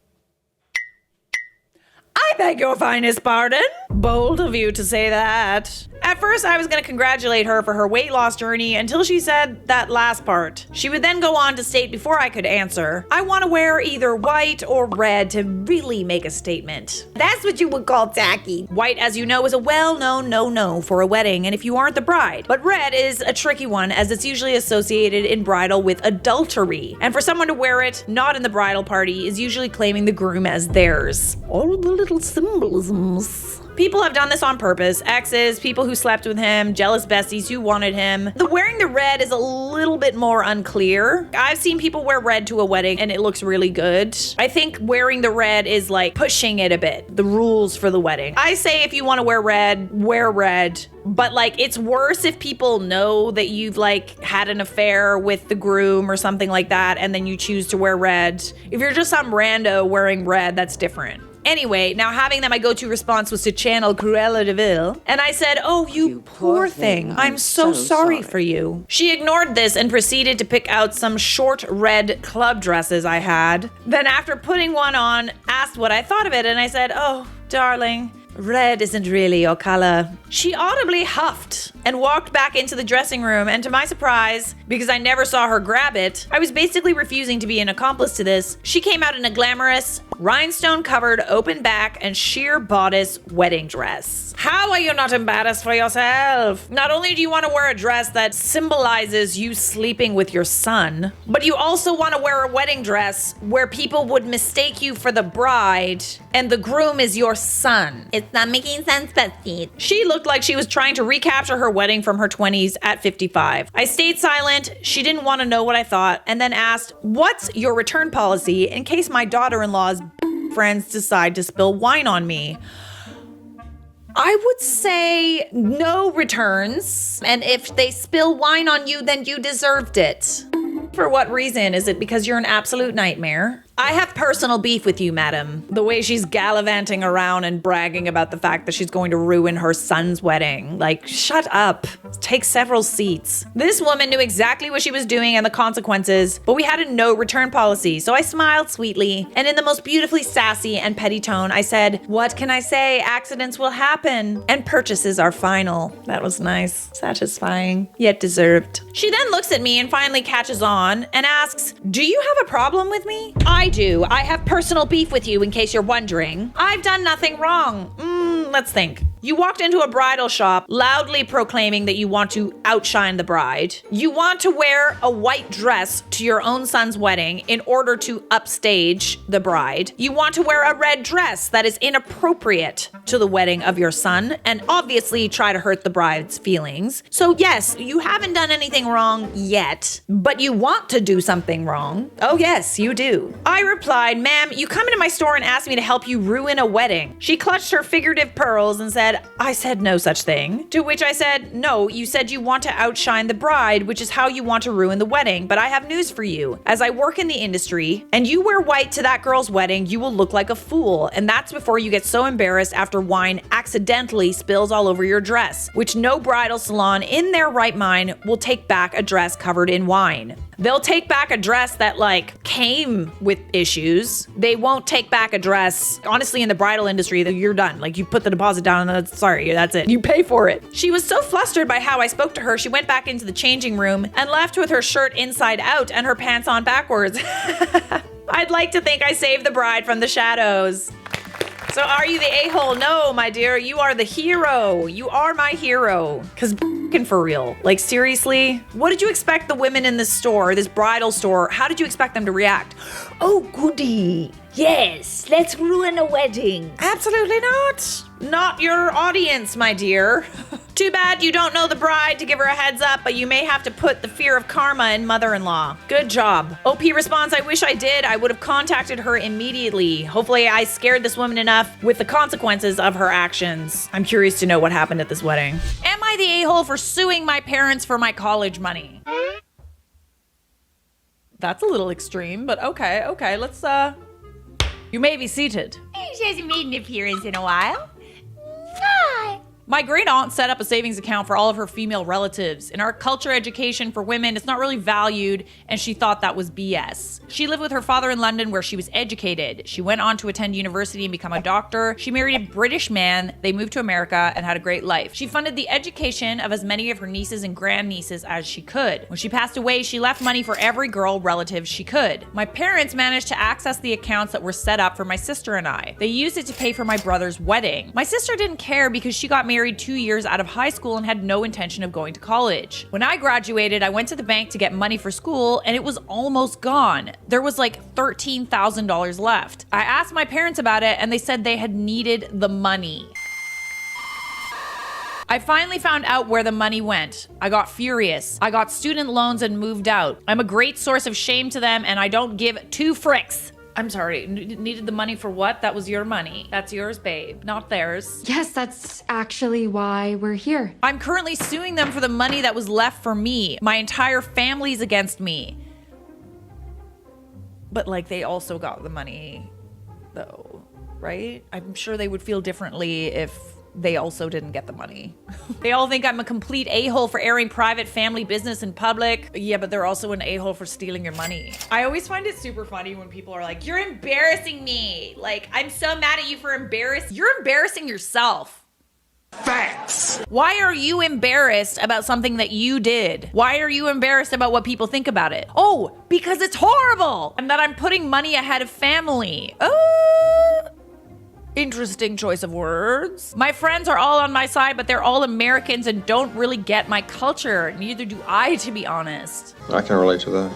I beg your finest pardon. Bold of you to say that. At first, I was going to congratulate her for her weight loss journey until she said that last part. She would then go on to state before I could answer, "I want to wear either white or red to really make a statement." That's what you would call tacky. White, as you know, is a well-known no-no for a wedding and if you aren't the bride. But red is a tricky one as it's usually associated in bridal with adultery. And for someone to wear it not in the bridal party is usually claiming the groom as theirs. All of the little symbolisms. People have done this on purpose. Exes, people who slept with him, jealous besties who wanted him. The wearing the red is a little bit more unclear. I've seen people wear red to a wedding and it looks really good. I think wearing the red is like pushing it a bit. The rules for the wedding. I say if you want to wear red, but like it's worse if people know that you've like had an affair with the groom or something like that and then you choose to wear red. If you're just some rando wearing red, that's different. Anyway, now having that, my go-to response was to channel Cruella de Vil. And I said, "Oh, you poor thing. I'm so sorry for you." She ignored this and proceeded to pick out some short red club dresses I had. Then after putting one on, asked what I thought of it. And I said, "Oh, darling, red isn't really your color." She audibly huffed and walked back into the dressing room, and to my surprise, because I never saw her grab it, I was basically refusing to be an accomplice to this. She came out in a glamorous, rhinestone-covered, open back, and sheer bodice wedding dress. How are you not embarrassed for yourself? Not only do you want to wear a dress that symbolizes you sleeping with your son, but you also want to wear a wedding dress where people would mistake you for the bride and the groom is your son. It's not making sense, bestie. She looked like she was trying to recapture her wedding from her 20s at 55. I stayed silent. She didn't want to know what I thought and then asked, "What's your return policy in case my daughter-in-law's friends decide to spill wine on me?" I would say no returns. And if they spill wine on you, then you deserved it. For what reason? Is it because you're an absolute nightmare? I have personal beef with you, madam. The way she's gallivanting around and bragging about the fact that she's going to ruin her son's wedding. Like, shut up. Take several seats. This woman knew exactly what she was doing and the consequences, but we had a no return policy, so I smiled sweetly, and in the most beautifully sassy and petty tone, I said, "What can I say? Accidents will happen, and purchases are final." That was nice, satisfying, yet deserved. She then looks at me and finally catches on and asks, "Do you have a problem with me?" I do. I have personal beef with you, in case you're wondering. I've done nothing wrong. Let's think. You walked into a bridal shop loudly proclaiming that you want to outshine the bride. You want to wear a white dress to your own son's wedding in order to upstage the bride. You want to wear a red dress that is inappropriate to the wedding of your son and obviously try to hurt the bride's feelings. So yes, you haven't done anything wrong yet, but you want to do something wrong. Oh yes, you do. I replied, "Ma'am, you come into my store and ask me to help you ruin a wedding." She clutched her figurative pearls and said, "I said no such thing." To which I said, "No, you said you want to outshine the bride, which is how you want to ruin the wedding. But I have news for you. As I work in the industry and you wear white to that girl's wedding, you will look like a fool. And that's before you get so embarrassed after wine accidentally spills all over your dress, which no bridal salon in their right mind will take back a dress covered in wine. They'll take back a dress that like came with issues. They won't take back a dress, honestly, in the bridal industry that you're done. Like you put the deposit down and that's it. You pay for it." She was so flustered by how I spoke to her, she went back into the changing room and left with her shirt inside out and her pants on backwards. I'd like to think I saved the bride from the shadows. So are you the a-hole? No, my dear, you are the hero. You are my hero. Cause for real, like seriously, what did you expect the women in this store, this bridal store, how did you expect them to react? "Oh, goody. Yes, let's ruin a wedding. Absolutely not. Not your audience, my dear. Too bad you don't know the bride to give her a heads up, but you may have to put the fear of karma in mother-in-law. Good job. OP responds, I wish I did. I would have contacted her immediately. Hopefully I scared this woman enough with the consequences of her actions. I'm curious to know what happened at this wedding. Am I the a-hole for suing my parents for my college money? That's a little extreme, but okay, let's, you may be seated. She hasn't made an appearance in a while. My great aunt set up a savings account for all of her female relatives. In our culture, education for women, it's not really valued, and she thought that was BS. She lived with her father in London where she was educated. She went on to attend university and become a doctor. She married a British man. They moved to America and had a great life. She funded the education of as many of her nieces and grandnieces as she could. When she passed away, she left money for every girl relative she could. My parents managed to access the accounts that were set up for my sister and I. They used it to pay for my brother's wedding. My sister didn't care because she got married 2 years out of high school and had no intention of going to college. When I graduated, I went to the bank to get money for school and it was almost gone. There was like $13,000 left. I asked my parents about it and they said they had needed the money. I finally found out where the money went. I got furious. I got student loans and moved out. I'm a great source of shame to them and I don't give two fricks. I'm sorry, needed the money for what? That was your money. That's yours, babe, not theirs. Yes, that's actually why we're here. I'm currently suing them for the money that was left for me. My entire family's against me. But like they also got the money though, right? I'm sure they would feel differently if they also didn't get the money. They all think I'm a complete a-hole for airing private family business in public. Yeah, but they're also an a-hole for stealing your money. I always find it super funny when people are like, you're embarrassing me. Like, I'm so mad at you for You're embarrassing yourself. Facts. Why are you embarrassed about something that you did? Why are you embarrassed about what people think about it? Oh, because it's horrible and that I'm putting money ahead of family. Interesting choice of words. My friends are all on my side, but they're all Americans and don't really get my culture. Neither do I, to be honest. I can relate to that.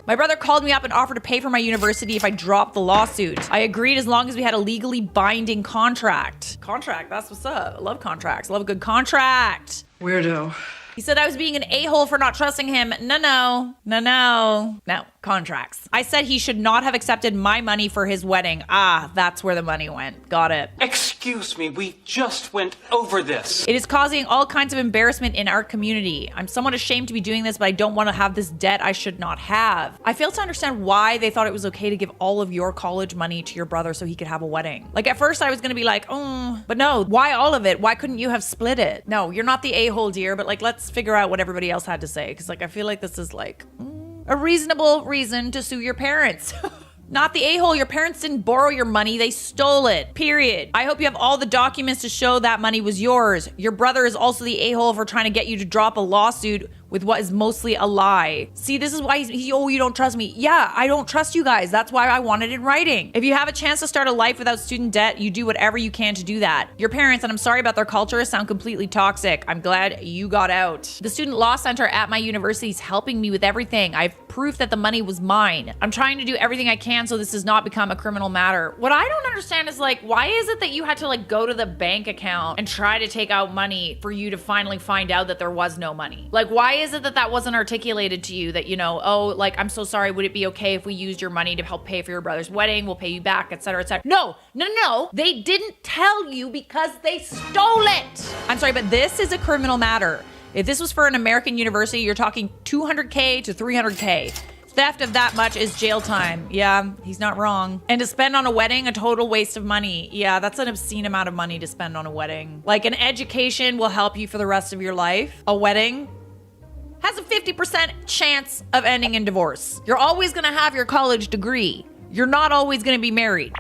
My brother called me up and offered to pay for my university if I dropped the lawsuit. I agreed as long as we had a legally binding contract. Contract, that's what's up. I love contracts. I love a good contract. Weirdo. He said I was being an a-hole for not trusting him. No, contracts. I said he should not have accepted my money for his wedding. Ah, that's where the money went. Got it. Excuse me, we just went over this. It is causing all kinds of embarrassment in our community. I'm somewhat ashamed to be doing this, but I don't want to have this debt I should not have. I fail to understand why they thought it was okay to give all of your college money to your brother so he could have a wedding. Like at first I was going to be like, but no, why all of it? Why couldn't you have split it? No, you're not the a-hole, dear, but like let's figure out what everybody else had to say. Cause like I feel like this is like a reasonable reason to sue your parents. Not the a-hole. Your parents didn't borrow your money. They stole it. Period. I hope you have all the documents to show that money was yours. Your brother is also the a-hole for trying to get you to drop a lawsuit with what is mostly a lie. See, this is why you don't trust me. Yeah, I don't trust you guys. That's why I want it in writing. If you have a chance to start a life without student debt, you do whatever you can to do that. Your parents, and I'm sorry about their culture, sound completely toxic. I'm glad you got out. The student law center at my university is helping me with everything. I have proof that the money was mine. I'm trying to do everything I can so this does not become a criminal matter. What I don't understand is like, why is it that you had to like go to the bank account and try to take out money for you to finally find out that there was no money? Like, why is it that that wasn't articulated to you that, you know, oh, like, I'm so sorry. Would it be okay if we used your money to help pay for your brother's wedding? We'll pay you back, etc., etc. No. They didn't tell you because they stole it. I'm sorry, but this is a criminal matter. If this was for an American university, you're talking $200K to $300K. Theft of that much is jail time. Yeah, he's not wrong. And to spend on a wedding, a total waste of money. Yeah, that's an obscene amount of money to spend on a wedding. Like an education will help you for the rest of your life. A wedding has a 50% chance of ending in divorce. You're always gonna have your college degree. You're not always gonna be married.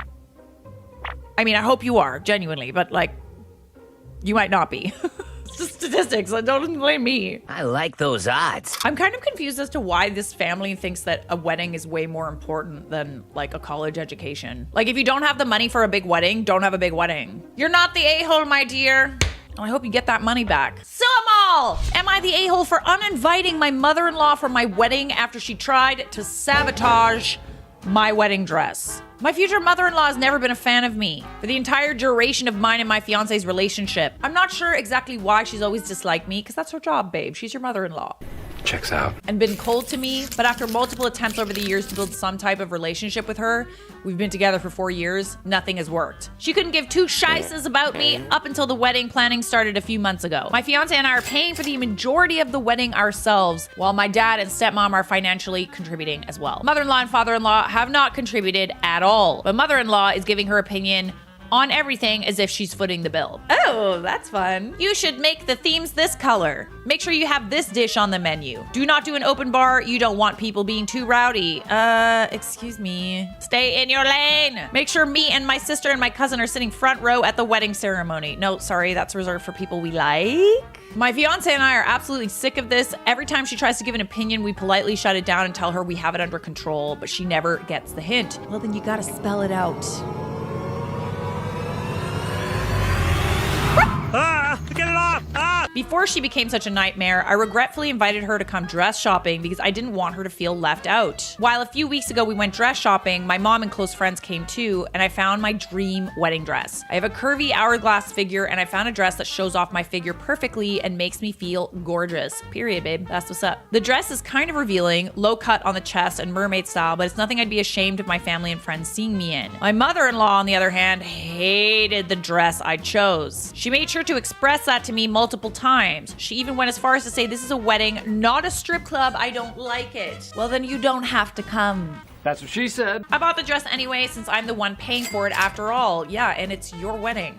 I mean, I hope you are, genuinely, but like, you might not be. It's just statistics, don't blame me. I like those odds. I'm kind of confused as to why this family thinks that a wedding is way more important than like a college education. Like if you don't have the money for a big wedding, don't have a big wedding. You're not the a-hole, my dear. I hope you get that money back. Sue 'em all! Am I the a-hole for uninviting my mother-in-law for my wedding after she tried to sabotage my wedding dress. My future mother-in-law has never been a fan of me for the entire duration of mine and my fiance's relationship. I'm not sure exactly why she's always disliked me, because that's her job, babe. She's your mother-in-law. Checks out. And been cold to me, but after multiple attempts over the years to build some type of relationship with her, we've been together for 4 years, nothing has worked. She couldn't give two shices about me up until the wedding planning started a few months ago. My fiance and I are paying for the majority of the wedding ourselves, while my dad and stepmom are financially contributing as well. Mother-in-law and father-in-law have not contributed at all, but mother-in-law is giving her opinion on everything as if she's footing the bill. Oh, that's fun. You should make the themes this color. Make sure you have this dish on the menu. Do not do an open bar. You don't want people being too rowdy. Excuse me. Stay in your lane. Make sure me and my sister and my cousin are sitting front row at the wedding ceremony. No, sorry, that's reserved for people we like. My fiance and I are absolutely sick of this. Every time she tries to give an opinion, we politely shut it down and tell her we have it under control, but she never gets the hint. Well, then you gotta spell it out. Get it off! Before she became such a nightmare, I regretfully invited her to come dress shopping because I didn't want her to feel left out. While a few weeks ago we went dress shopping, my mom and close friends came too, and I found my dream wedding dress. I have a curvy hourglass figure, and I found a dress that shows off my figure perfectly and makes me feel gorgeous. Period, babe. That's what's up. The dress is kind of revealing, low cut on the chest and mermaid style, but it's nothing I'd be ashamed of my family and friends seeing me in. My mother-in-law, on the other hand, hated the dress I chose. She made sure to express that to me multiple times. She even went as far as to say, "This is a wedding, not a strip club. I don't like it." Well, then you don't have to come. That's what she said. I bought the dress anyway since I'm the one paying for it after all. Yeah, and it's your wedding.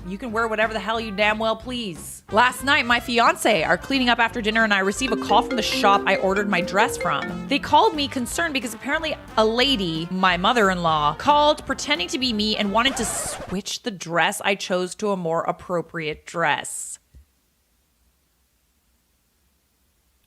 You can wear whatever the hell you damn well please. Last night, my fiance are cleaning up after dinner and I receive a call from the shop I ordered my dress from. They called me concerned because apparently a lady, my mother-in-law, called pretending to be me and wanted to switch the dress I chose to a more appropriate dress.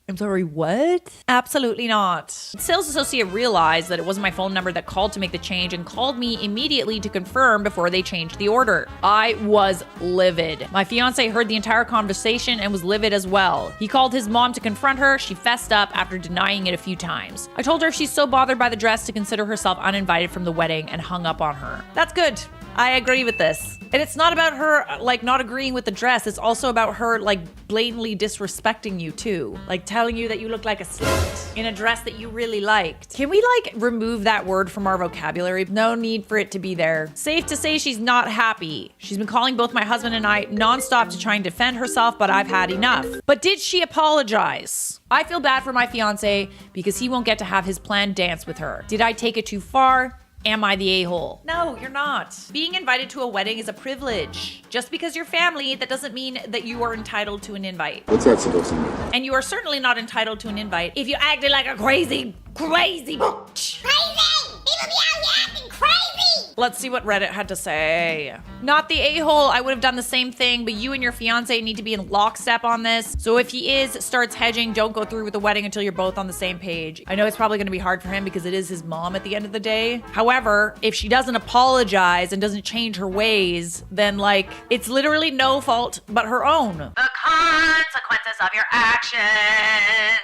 I'm sorry, what? Absolutely not. The sales associate realized that it wasn't my phone number that called to make the change and called me immediately to confirm before they changed the order. I was livid. My fiance heard the entire conversation and was livid as well. He called his mom to confront her. She fessed up after denying it a few times. I told her if she's so bothered by the dress to consider herself uninvited from the wedding and hung up on her. That's good. I agree with this. And it's not about her, like, not agreeing with the dress. It's also about her, like, blatantly disrespecting you, too. Like, telling you that you look like a slut in a dress that you really liked. Can we, like, remove that word from our vocabulary? No need for it to be there. Safe to say she's not happy. She's been calling both my husband and I nonstop to try and defend herself, but I've had enough. But did she apologize? I feel bad for my fiance because he won't get to have his planned dance with her. Did I take it too far? Am I the a-hole? No, you're not. Being invited to a wedding is a privilege. Just because you're family, that doesn't mean that you are entitled to an invite. What's that supposed to mean? And you are certainly not entitled to an invite if you acted like a crazy bitch. Crazy! People be out here acting crazy! Let's see what Reddit had to say. Not the a-hole. I would have done the same thing, but you and your fiance need to be in lockstep on this. So if he starts hedging, don't go through with the wedding until you're both on the same page. I know it's probably going to be hard for him because it is his mom at the end of the day. However, if she doesn't apologize and doesn't change her ways, then, like, it's literally no fault but her own. The consequences of your actions.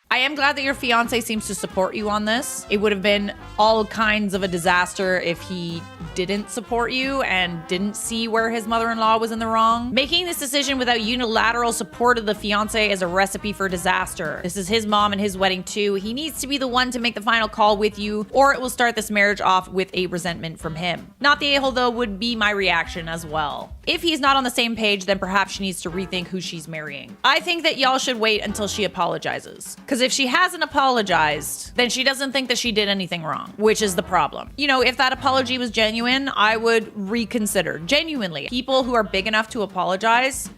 I am glad that your fiance seems to support you on this. It would have been all kinds of a disaster if he didn't support you and didn't see where his mother-in-law was in the wrong. Making this decision without unilateral support of the fiance is a recipe for disaster. This is his mom and his wedding too. He needs to be the one to make the final call with you, or it will start this marriage off with a resentment from him. Not the a-hole though would be my reaction as well. If he's not on the same page, then perhaps she needs to rethink who she's marrying. I think that y'all should wait until she apologizes. Because if she hasn't apologized, then she doesn't think that she did anything wrong, which is the problem. You know, if that apology was genuine, I would reconsider. Genuinely. People who are big enough to apologize,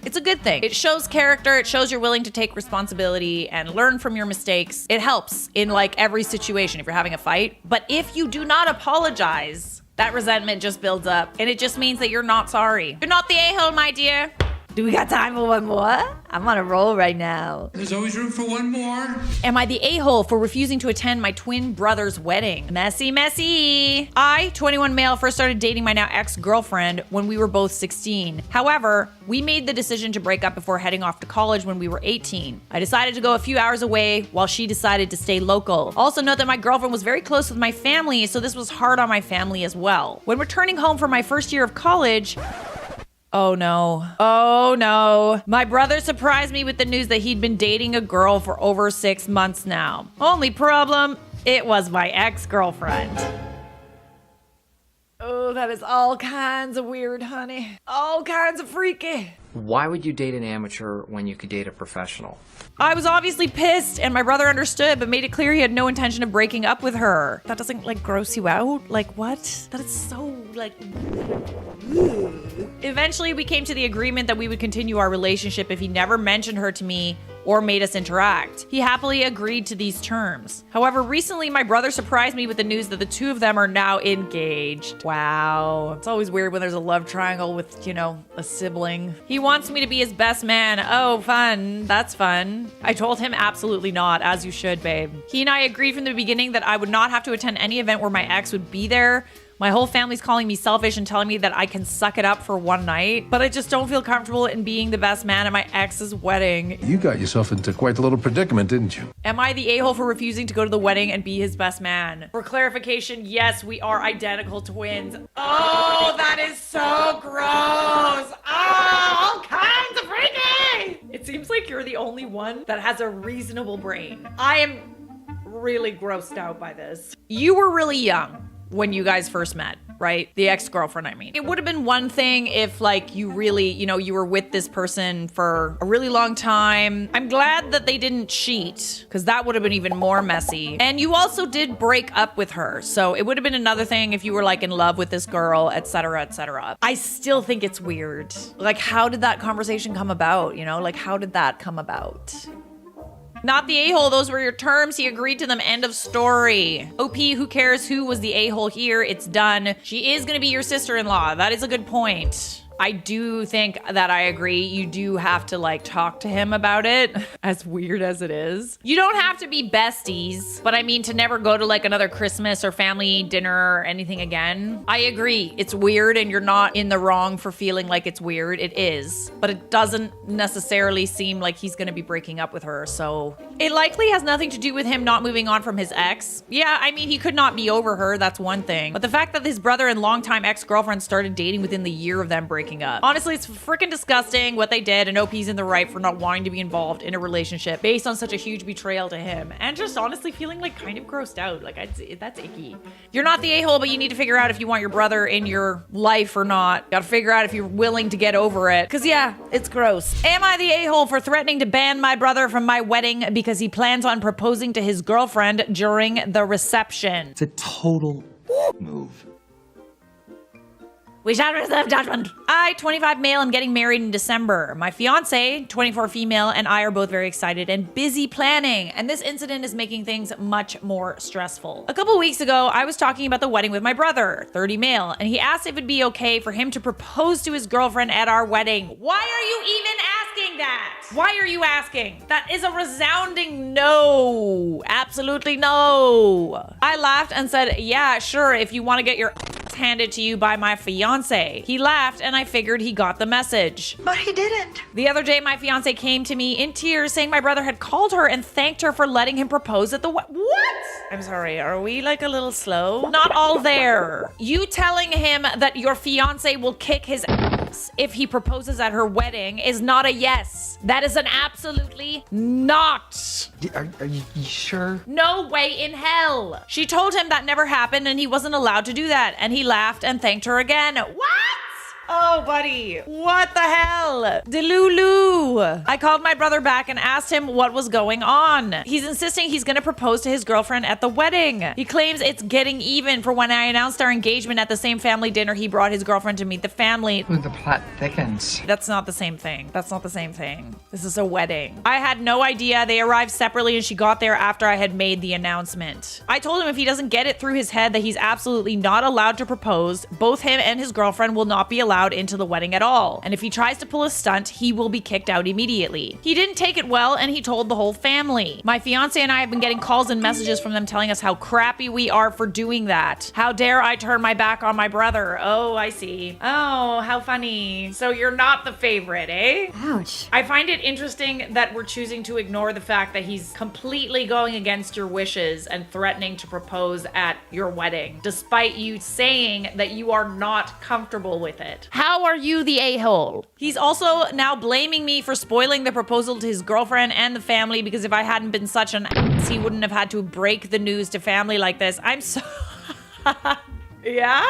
it's a good thing. It shows character. It shows you're willing to take responsibility and learn from your mistakes. It helps in, like, every situation if you're having a fight. But if you do not apologize, that resentment just builds up, and it just means that you're not sorry. You're not the a-hole, my dear. Do we got time for one more? I'm on a roll right now. There's always room for one more. Am I the a-hole for refusing to attend my twin brother's wedding? Messy, messy. I, 21 male, first started dating my now ex-girlfriend when we were both 16. However, we made the decision to break up before heading off to college when we were 18. I decided to go a few hours away while she decided to stay local. Also note that my girlfriend was very close with my family, so this was hard on my family as well. When returning home for my first year of college, oh no. Oh no. My brother surprised me with the news that he'd been dating a girl for over 6 months now. Only problem, it was my ex-girlfriend. Oh, that is all kinds of weird, honey. All kinds of freaky. Why would you date an amateur when you could date a professional? I was obviously pissed, and my brother understood, but made it clear he had no intention of breaking up with her. That doesn't, like, gross you out? Like, what? That is so, like... Eventually, we came to the agreement that we would continue our relationship if he never mentioned her to me or made us interact. He happily agreed to these terms. However, recently my brother surprised me with the news that the two of them are now engaged. Wow. It's always weird when there's a love triangle with, you know, a sibling. He wants me to be his best man. Oh, fun. That's fun. I told him absolutely not, as you should, babe. He and I agreed from the beginning that I would not have to attend any event where my ex would be there. My whole family's calling me selfish and telling me that I can suck it up for one night, but I just don't feel comfortable in being the best man at my ex's wedding. You got yourself into quite a little predicament, didn't you? Am I the a-hole for refusing to go to the wedding and be his best man? For clarification, yes, we are identical twins. Oh, that is so gross. Oh, all kinds of freaky. It seems like you're the only one that has a reasonable brain. I am really grossed out by this. You were really young when you guys first met, right? The ex-girlfriend, I mean. It would have been one thing if, like, you really, you know, you were with this person for a really long time. I'm glad that they didn't cheat, because that would have been even more messy. And you also did break up with her, so it would have been another thing if you were, like, in love with this girl, etc., etc. I still think it's weird. Like, how did that conversation come about, you know? Like, how did that come about? Not the a-hole, those were your terms. He agreed to them, end of story. OP, who cares who was the a-hole here? It's done. She is gonna be your sister-in-law. That is a good point. I do think that I agree. You do have to, like, talk to him about it, as weird as it is. You don't have to be besties, but I mean to never go to, like, another Christmas or family dinner or anything again. I agree. It's weird and you're not in the wrong for feeling like it's weird. It is, but it doesn't necessarily seem like he's gonna be breaking up with her, so. It likely has nothing to do with him not moving on from his ex. Yeah, I mean, he could not be over her, that's one thing. But the fact that his brother and longtime ex-girlfriend started dating within the year of them breaking up. Honestly, it's freaking disgusting what they did, and OP's in the right for not wanting to be involved in a relationship based on such a huge betrayal to him. And just honestly feeling, like, kind of grossed out. Like, that's icky. You're not the a-hole, but you need to figure out if you want your brother in your life or not. Gotta figure out if you're willing to get over it. Cause yeah, it's gross. Am I the a-hole for threatening to ban my brother from my wedding because he plans on proposing to his girlfriend during the reception? It's a total move. We shall reserve judgment. I, 25 male, am getting married in December. My fiance, 24 female, and I are both very excited and busy planning. And this incident is making things much more stressful. A couple weeks ago, I was talking about the wedding with my brother, 30 male, and he asked if it'd be okay for him to propose to his girlfriend at our wedding. Why are you even asking that? Why are you asking? That is a resounding no. Absolutely no. I laughed and said, yeah, sure, if you want to get your handed to you by my fiance. He laughed and I figured he got the message. But he didn't. The other day, my fiance came to me in tears saying my brother had called her and thanked her for letting him propose at the what? I'm sorry, are we like a little slow? Not all there. You telling him that your fiance will kick his ass if he proposes at her wedding is not a yes. That is an absolutely not. Are you sure? No way in hell. She told him that never happened and he wasn't allowed to do that. And he laughed and thanked her again. What? Oh, buddy. What the hell? Delulu. I called my brother back and asked him what was going on. He's insisting he's gonna propose to his girlfriend at the wedding. He claims it's getting even for when I announced our engagement at the same family dinner he brought his girlfriend to meet the family. Ooh, the plot thickens. That's not the same thing. That's not the same thing. This is a wedding. I had no idea. They arrived separately and she got there after I had made the announcement. I told him if he doesn't get it through his head that he's absolutely not allowed to propose, both him and his girlfriend will not be allowed allowed into the wedding at all. And if he tries to pull a stunt, he will be kicked out immediately. He didn't take it well and he told the whole family. My fiance and I have been getting calls and messages from them telling us how crappy we are for doing that. How dare I turn my back on my brother? Oh, I see. Oh, how funny. So you're not the favorite, eh? Ouch. I find it interesting that we're choosing to ignore the fact that he's completely going against your wishes and threatening to propose at your wedding, despite you saying that you are not comfortable with it. How are you the a-hole? He's also now blaming me for spoiling the proposal to his girlfriend and the family because if I hadn't been such an ass, he wouldn't have had to break the news to family like this. I'm so... Yeah?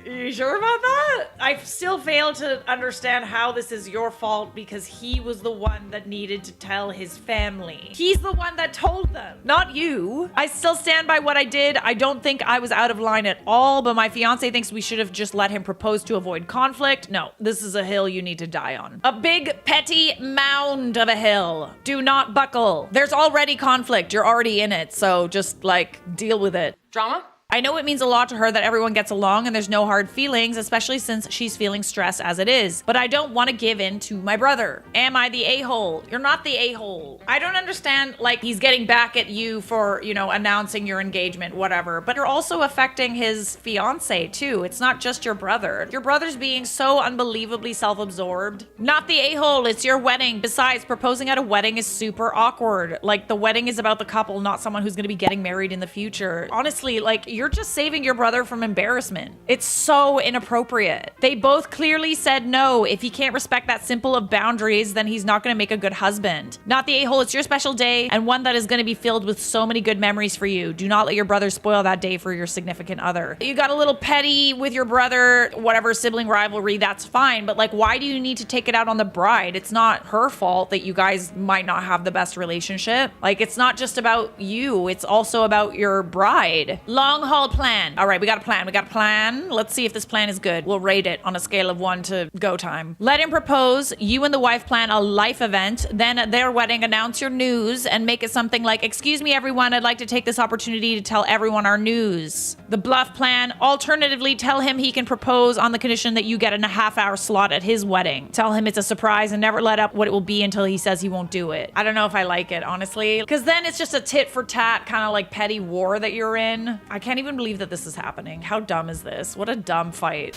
You sure about that? I still fail to understand how this is your fault because he was the one that needed to tell his family. He's the one that told them, not you. I still stand by what I did. I don't think I was out of line at all, but my fiance thinks we should have just let him propose to avoid conflict. No, this is a hill you need to die on. A big, petty mound of a hill. Do not buckle. There's already conflict. You're already in it, so just, like, deal with it. Drama? I know it means a lot to her that everyone gets along and there's no hard feelings, especially since she's feeling stressed as it is. But I don't want to give in to my brother. Am I the a-hole? You're not the a-hole. I don't understand, like, he's getting back at you for, you know, announcing your engagement, whatever. But you're also affecting his fiance, too. It's not just your brother. Your brother's being so unbelievably self-absorbed. Not the a-hole, it's your wedding. Besides, proposing at a wedding is super awkward. Like, the wedding is about the couple, not someone who's going to be getting married in the future. Honestly, like, you're just saving your brother from embarrassment. It's so inappropriate. They both clearly said no. If he can't respect that simple of boundaries, then he's not going to make a good husband. Not the a-hole, it's your special day and one that is going to be filled with so many good memories for you. Do not let your brother spoil that day for your significant other. You got a little petty with your brother, whatever sibling rivalry, that's fine. But like, why do you need to take it out on the bride? It's not her fault that you guys might not have the best relationship. Like, it's not just about you. It's also about your bride. Long haul plan. All right, we got a plan. Let's see if this plan is good. We'll rate it on a scale of 1 to go time. Let him propose. You and the wife plan a life event. Then at their wedding, announce your news and make it something like, excuse me, everyone, I'd like to take this opportunity to tell everyone our news. The bluff plan. Alternatively, tell him he can propose on the condition that you get a half-hour slot at his wedding. Tell him it's a surprise and never let up what it will be until he says he won't do it. I don't know if I like it, honestly, because then it's just a tit for tat kind of like petty war that you're in. I can't even believe that this is happening. How dumb is this? What a dumb fight.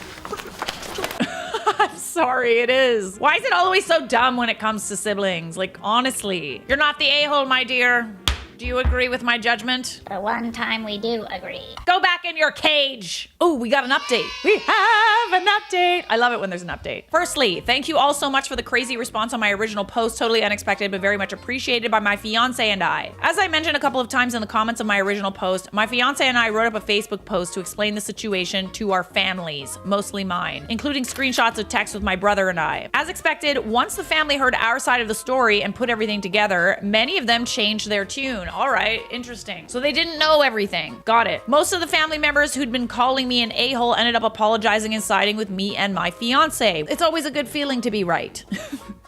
I'm sorry, it is. Why is it always so dumb when it comes to siblings? Like, honestly. You're not the a-hole, my dear. Do you agree with my judgment? The one time we do agree. Go back in your cage. Oh, we got an update. We have an update. I love it when there's an update. Firstly, thank you all so much for the crazy response on my original post. Totally unexpected, but very much appreciated by my fiance and I. As I mentioned a couple of times in the comments of my original post, my fiance and I wrote up a Facebook post to explain the situation to our families, mostly mine, including screenshots of texts with my brother and I. As expected, once the family heard our side of the story and put everything together, many of them changed their tune. All right, interesting. So they didn't know everything. Got it. Most of the family members who'd been calling me an a-hole ended up apologizing and siding with me and my fiance. It's always a good feeling to be right.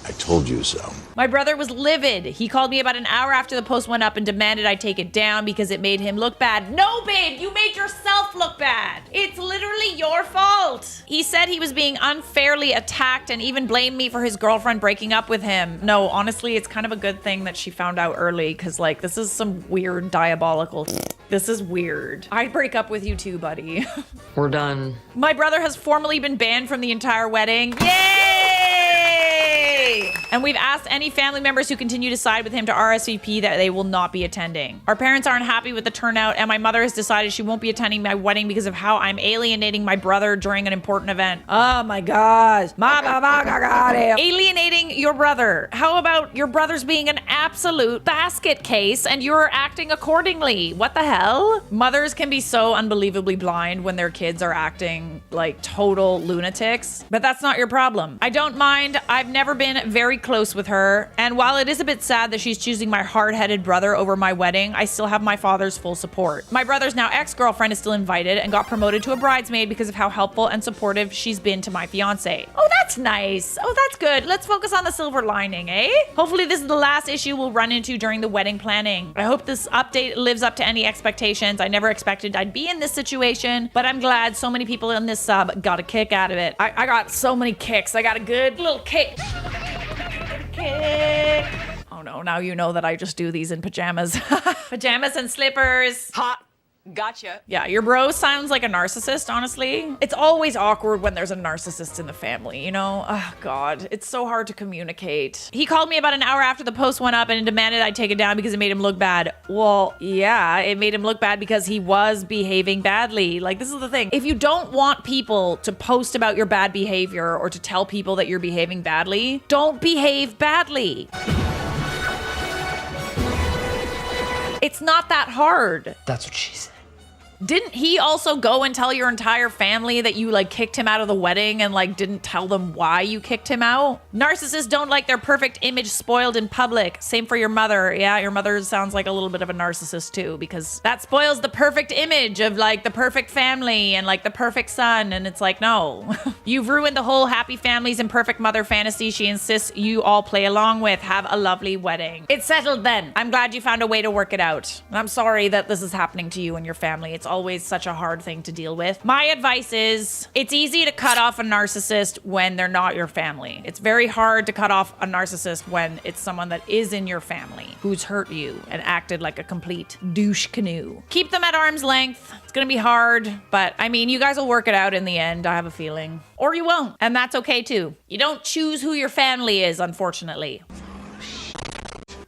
I told you so. My brother was livid. He called me about an hour after the post went up and demanded I take it down because it made him look bad. No, babe, you made yourself look bad. It's literally your fault. He said he was being unfairly attacked and even blamed me for his girlfriend breaking up with him. No, honestly, it's kind of a good thing that she found out early because, like, this is some weird diabolical. This is weird. I'd break up with you too, buddy. We're done. My brother has formally been banned from the entire wedding. Yay! And we've asked any family members who continue to side with him to RSVP that they will not be attending. Our parents aren't happy with the turnout, and my mother has decided she won't be attending my wedding because of how I'm alienating my brother during an important event. Oh my gosh. Alienating your brother. How about your brother's being an absolute basket case and you're acting accordingly? What the hell? Mothers can be so unbelievably blind when their kids are acting like total lunatics, but that's not your problem. I don't mind. I've never been very close with her. And while it is a bit sad that she's choosing my hard-headed brother over my wedding, I still have my father's full support. My brother's now ex-girlfriend is still invited and got promoted to a bridesmaid because of how helpful and supportive she's been to my fiance. Oh, that's nice. Oh, that's good. Let's focus on the silver lining, eh? Hopefully this is the last issue we'll run into during the wedding planning. I hope this update lives up to any expectations. I never expected I'd be in this situation, but I'm glad so many people in this sub got a kick out of it. I got so many kicks. I got a good little kick. Oh no, now you know that I just do these in pajamas. Pajamas and slippers. Hot. Gotcha. Yeah, your bro sounds like a narcissist, honestly. It's always awkward when there's a narcissist in the family, you know? Oh, God. It's so hard to communicate. He called me about an hour after the post went up and demanded I take it down because it made him look bad. Well, yeah, it made him look bad because he was behaving badly. Like, this is the thing. If you don't want people to post about your bad behavior or to tell people that you're behaving badly, don't behave badly. It's not that hard. That's what she said. Didn't he also go and tell your entire family that you like kicked him out of the wedding and like didn't tell them why you kicked him out? Narcissists don't like their perfect image spoiled in public. Same for your mother. Yeah, your mother sounds like a little bit of a narcissist too, because that spoils the perfect image of like the perfect family and like the perfect son. And it's like, no, you've ruined the whole happy families and perfect mother fantasy she insists you all play along with. Have a lovely wedding. It's settled then. I'm glad you found a way to work it out. I'm sorry that this is happening to you and your family. It's always such a hard thing to deal with. My advice is it's easy to cut off a narcissist when they're not your family. It's very hard to cut off a narcissist when it's someone that is in your family who's hurt you and acted like a complete douche canoe. Keep them at arm's length. It's gonna be hard, but I mean, you guys will work it out in the end, I have a feeling. Or you won't, and that's okay too. You don't choose who your family is, unfortunately.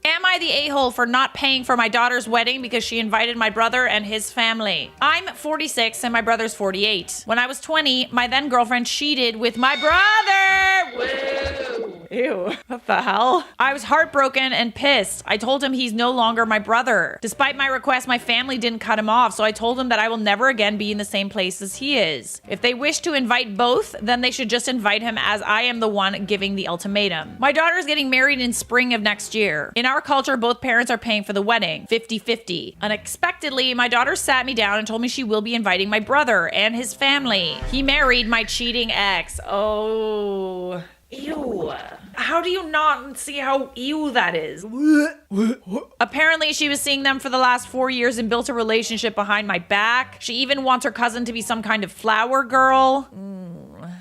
Am I the a-hole for not paying for my daughter's wedding because she invited my brother and his family? I'm 46 and my brother's 48. When I was 20, my then girlfriend cheated with my brother. Woo. Ew, what the hell? I was heartbroken and pissed. I told him he's no longer my brother. Despite my request, my family didn't cut him off, so I told him that I will never again be in the same place as he is. If they wish to invite both, then they should just invite him, as I am the one giving the ultimatum. My daughter is getting married in spring of next year. In our culture, both parents are paying for the wedding, 50-50. Unexpectedly, my daughter sat me down and told me she will be inviting my brother and his family. He married my cheating ex. Oh... Ew. How do you not see how ew that is? Apparently, she was seeing them for the last 4 years and built a relationship behind my back. She even wants her cousin to be some kind of flower girl.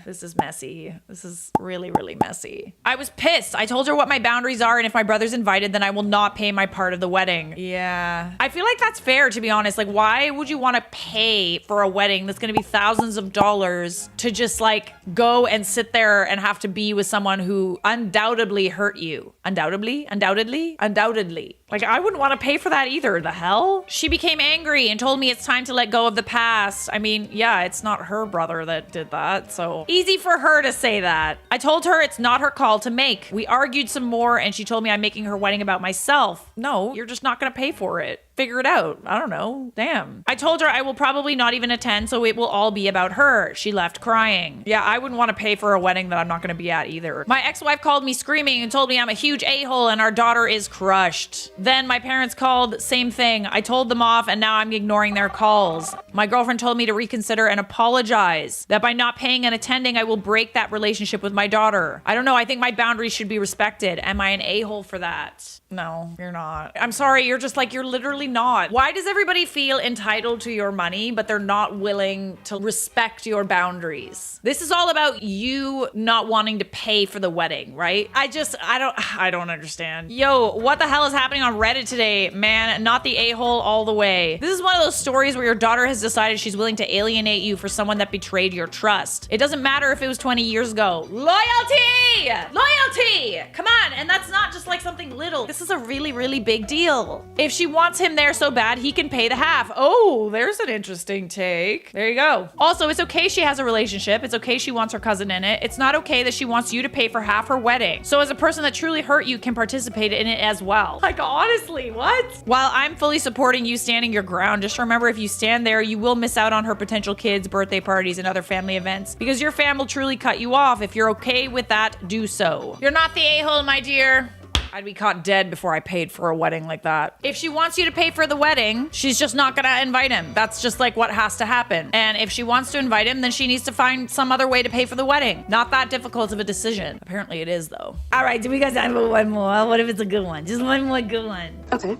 This is messy. This is really, really messy. I was pissed. I told her what my boundaries are, and if my brother's invited, then I will not pay my part of the wedding. Yeah. I feel like that's fair, to be honest. Like, why would you want to pay for a wedding that's going to be thousands of dollars to just like go and sit there and have to be with someone who undoubtedly hurt you? Undoubtedly? Like, I wouldn't want to pay for that either. The hell? She became angry and told me it's time to let go of the past. I mean, yeah, it's not her brother that did that, so easy for her to say that. I told her it's not her call to make. We argued some more and she told me I'm making her wedding about myself. No, you're just not gonna pay for it. Figure it out. I don't know. Damn. I told her I will probably not even attend, so it will all be about her. She left crying. Yeah, I wouldn't want to pay for a wedding that I'm not going to be at either. My ex-wife called me screaming and told me I'm a huge a-hole and our daughter is crushed. Then my parents called, same thing. I told them off and now I'm ignoring their calls. My girlfriend told me to reconsider and apologize. That by not paying and attending, I will break that relationship with my daughter. I don't know. I think my boundaries should be respected. Am I an a-hole for that? No, you're not. I'm sorry. You're just like, you're literally not. Why does everybody feel entitled to your money, but they're not willing to respect your boundaries? This is all about you not wanting to pay for the wedding, right? I don't understand. Yo, what the hell is happening on Reddit today? Man, not the a-hole all the way. This is one of those stories where your daughter has decided she's willing to alienate you for someone that betrayed your trust. It doesn't matter if it was 20 years ago. Loyalty! Loyalty! Come on, and that's not just like something little. This is a really, really big deal. If she wants him, there so bad he can pay the half. Oh, there's an interesting take. There you go. Also, it's okay she has a relationship. It's okay she wants her cousin in it. It's not okay that she wants you to pay for half her wedding. So as a person that truly hurt you can participate in it as well. Like, honestly, what? While I'm fully supporting you standing your ground, just remember if you stand there, you will miss out on her potential kids, birthday parties, and other family events because your fam will truly cut you off. If you're okay with that, do so. You're not the a-hole, my dear. I'd be caught dead before I paid for a wedding like that. If she wants you to pay for the wedding, she's just not gonna invite him. That's just like what has to happen. And if she wants to invite him, then she needs to find some other way to pay for the wedding. Not that difficult of a decision. Apparently it is, though. All right, do we got time for one more? What if it's a good one? Just one more good one. Okay.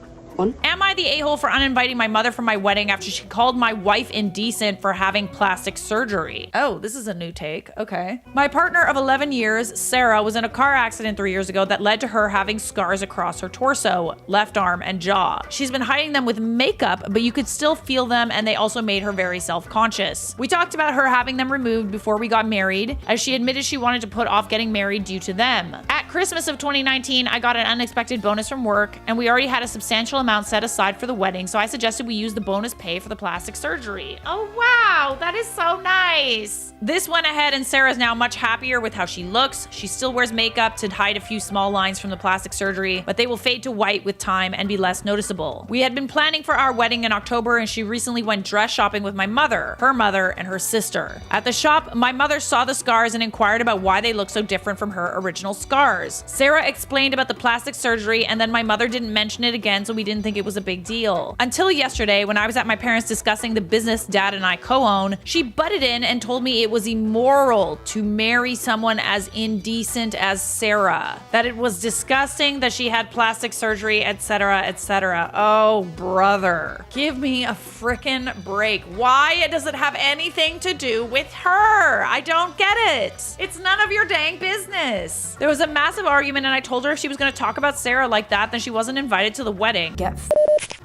Am I the a-hole for uninviting my mother from my wedding after she called my wife indecent for having plastic surgery? Oh, this is a new take. Okay. My partner of 11 years, Sarah, was in a car accident 3 years ago that led to her having scars across her torso, left arm, and jaw. She's been hiding them with makeup, but you could still feel them, and they also made her very self-conscious. We talked about her having them removed before we got married, as she admitted she wanted to put off getting married due to them. At Christmas of 2019, I got an unexpected bonus from work, and we already had a substantial amount set aside for the wedding, so I suggested we use the bonus pay for the plastic surgery. Oh wow, that is so nice. This went ahead and Sarah's now much happier with how she looks. She still wears makeup to hide a few small lines from the plastic surgery, but they will fade to white with time and be less noticeable. We had been planning for our wedding in October, and she recently went dress shopping with my mother, her mother, and her sister. At the shop, my mother saw the scars and inquired about why they look so different from her original scars. Sarah explained about the plastic surgery, and then my mother didn't mention it again, so we didn't think it was a big deal. Until yesterday, when I was at my parents discussing the business Dad and I co-own, she butted in and told me it was immoral to marry someone as indecent as Sarah. That it was disgusting that she had plastic surgery, etc., etc. Oh, brother. Give me a frickin' break. Why does it have anything to do with her? I don't get it. It's none of your dang business. There was a massive argument, and I told her if she was going to talk about Sarah like that, then she wasn't invited to the wedding.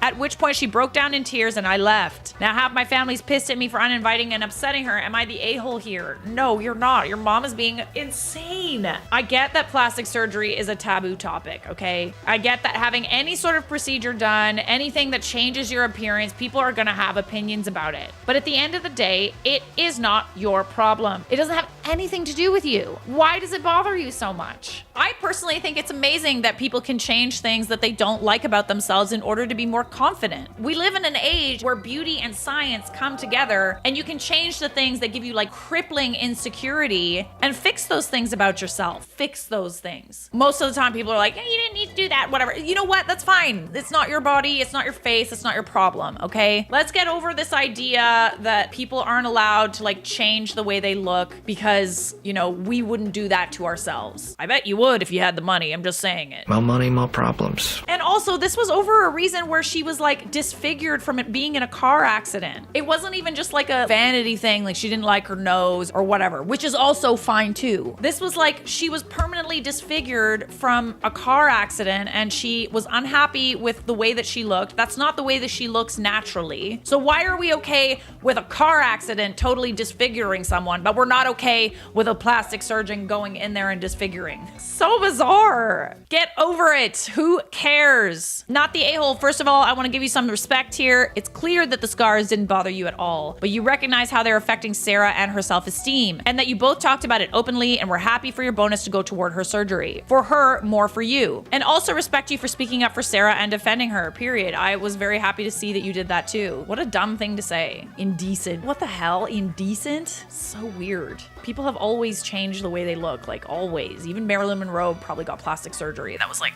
At which point she broke down in tears and I left. Now half my family's pissed at me for uninviting and upsetting her. Am I the a-hole here? No, you're not. Your mom is being insane. I get that plastic surgery is a taboo topic, okay? I get that having any sort of procedure done, anything that changes your appearance, people are gonna have opinions about it. But at the end of the day, it is not your problem. It doesn't have anything to do with you. Why does it bother you so much? I personally think it's amazing that people can change things that they don't like about themselves in order to be more confident. We live in an age where beauty and science come together, and you can change the things that give you like crippling insecurity and fix those things about yourself. Fix those things. Most of the time people are like, hey, you didn't need to do that, whatever. You know what? That's fine. It's not your body. It's not your face. It's not your problem, okay? Let's get over this idea that people aren't allowed to like change the way they look because, you know, we wouldn't do that to ourselves. I bet you would if you had the money. I'm just saying it. More money, more problems. And also, this was over a reason where she was like disfigured from it being in a car accident. It wasn't even just like a vanity thing, like she didn't like her nose or whatever, which is also fine too. This was like she was permanently disfigured from a car accident and she was unhappy with the way that she looked. That's not the way that she looks naturally. So why are we okay with a car accident totally disfiguring someone, but we're not okay with a plastic surgeon going in there and disfiguring? So bizarre. Get over it. Who cares? Not the a-hole. First of all, I want to give you some respect here. It's clear that the scars didn't bother you at all, but you recognize how they're affecting Sarah and her self-esteem, and that you both talked about it openly and were happy for your bonus to go toward her surgery. For her, more for you. And also respect you for speaking up for Sarah and defending her, period. I was very happy to see that you did that too. What a dumb thing to say. Indecent. What the hell? Indecent? So weird. People have always changed the way they look, like always. Even Marilyn Monroe probably got plastic surgery. That was like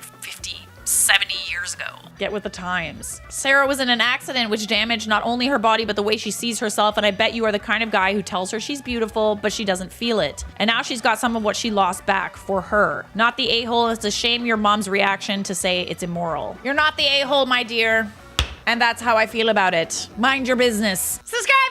70 years ago. Get with the times. Sarah was in an accident which damaged not only her body but the way she sees herself, and I bet you are the kind of guy who tells her she's beautiful but she doesn't feel it. And now she's got some of what she lost back for her. Not the a-hole. It's a shame your mom's reaction to say it's immoral. You're not the a-hole, my dear. And that's how I feel about it. Mind your business.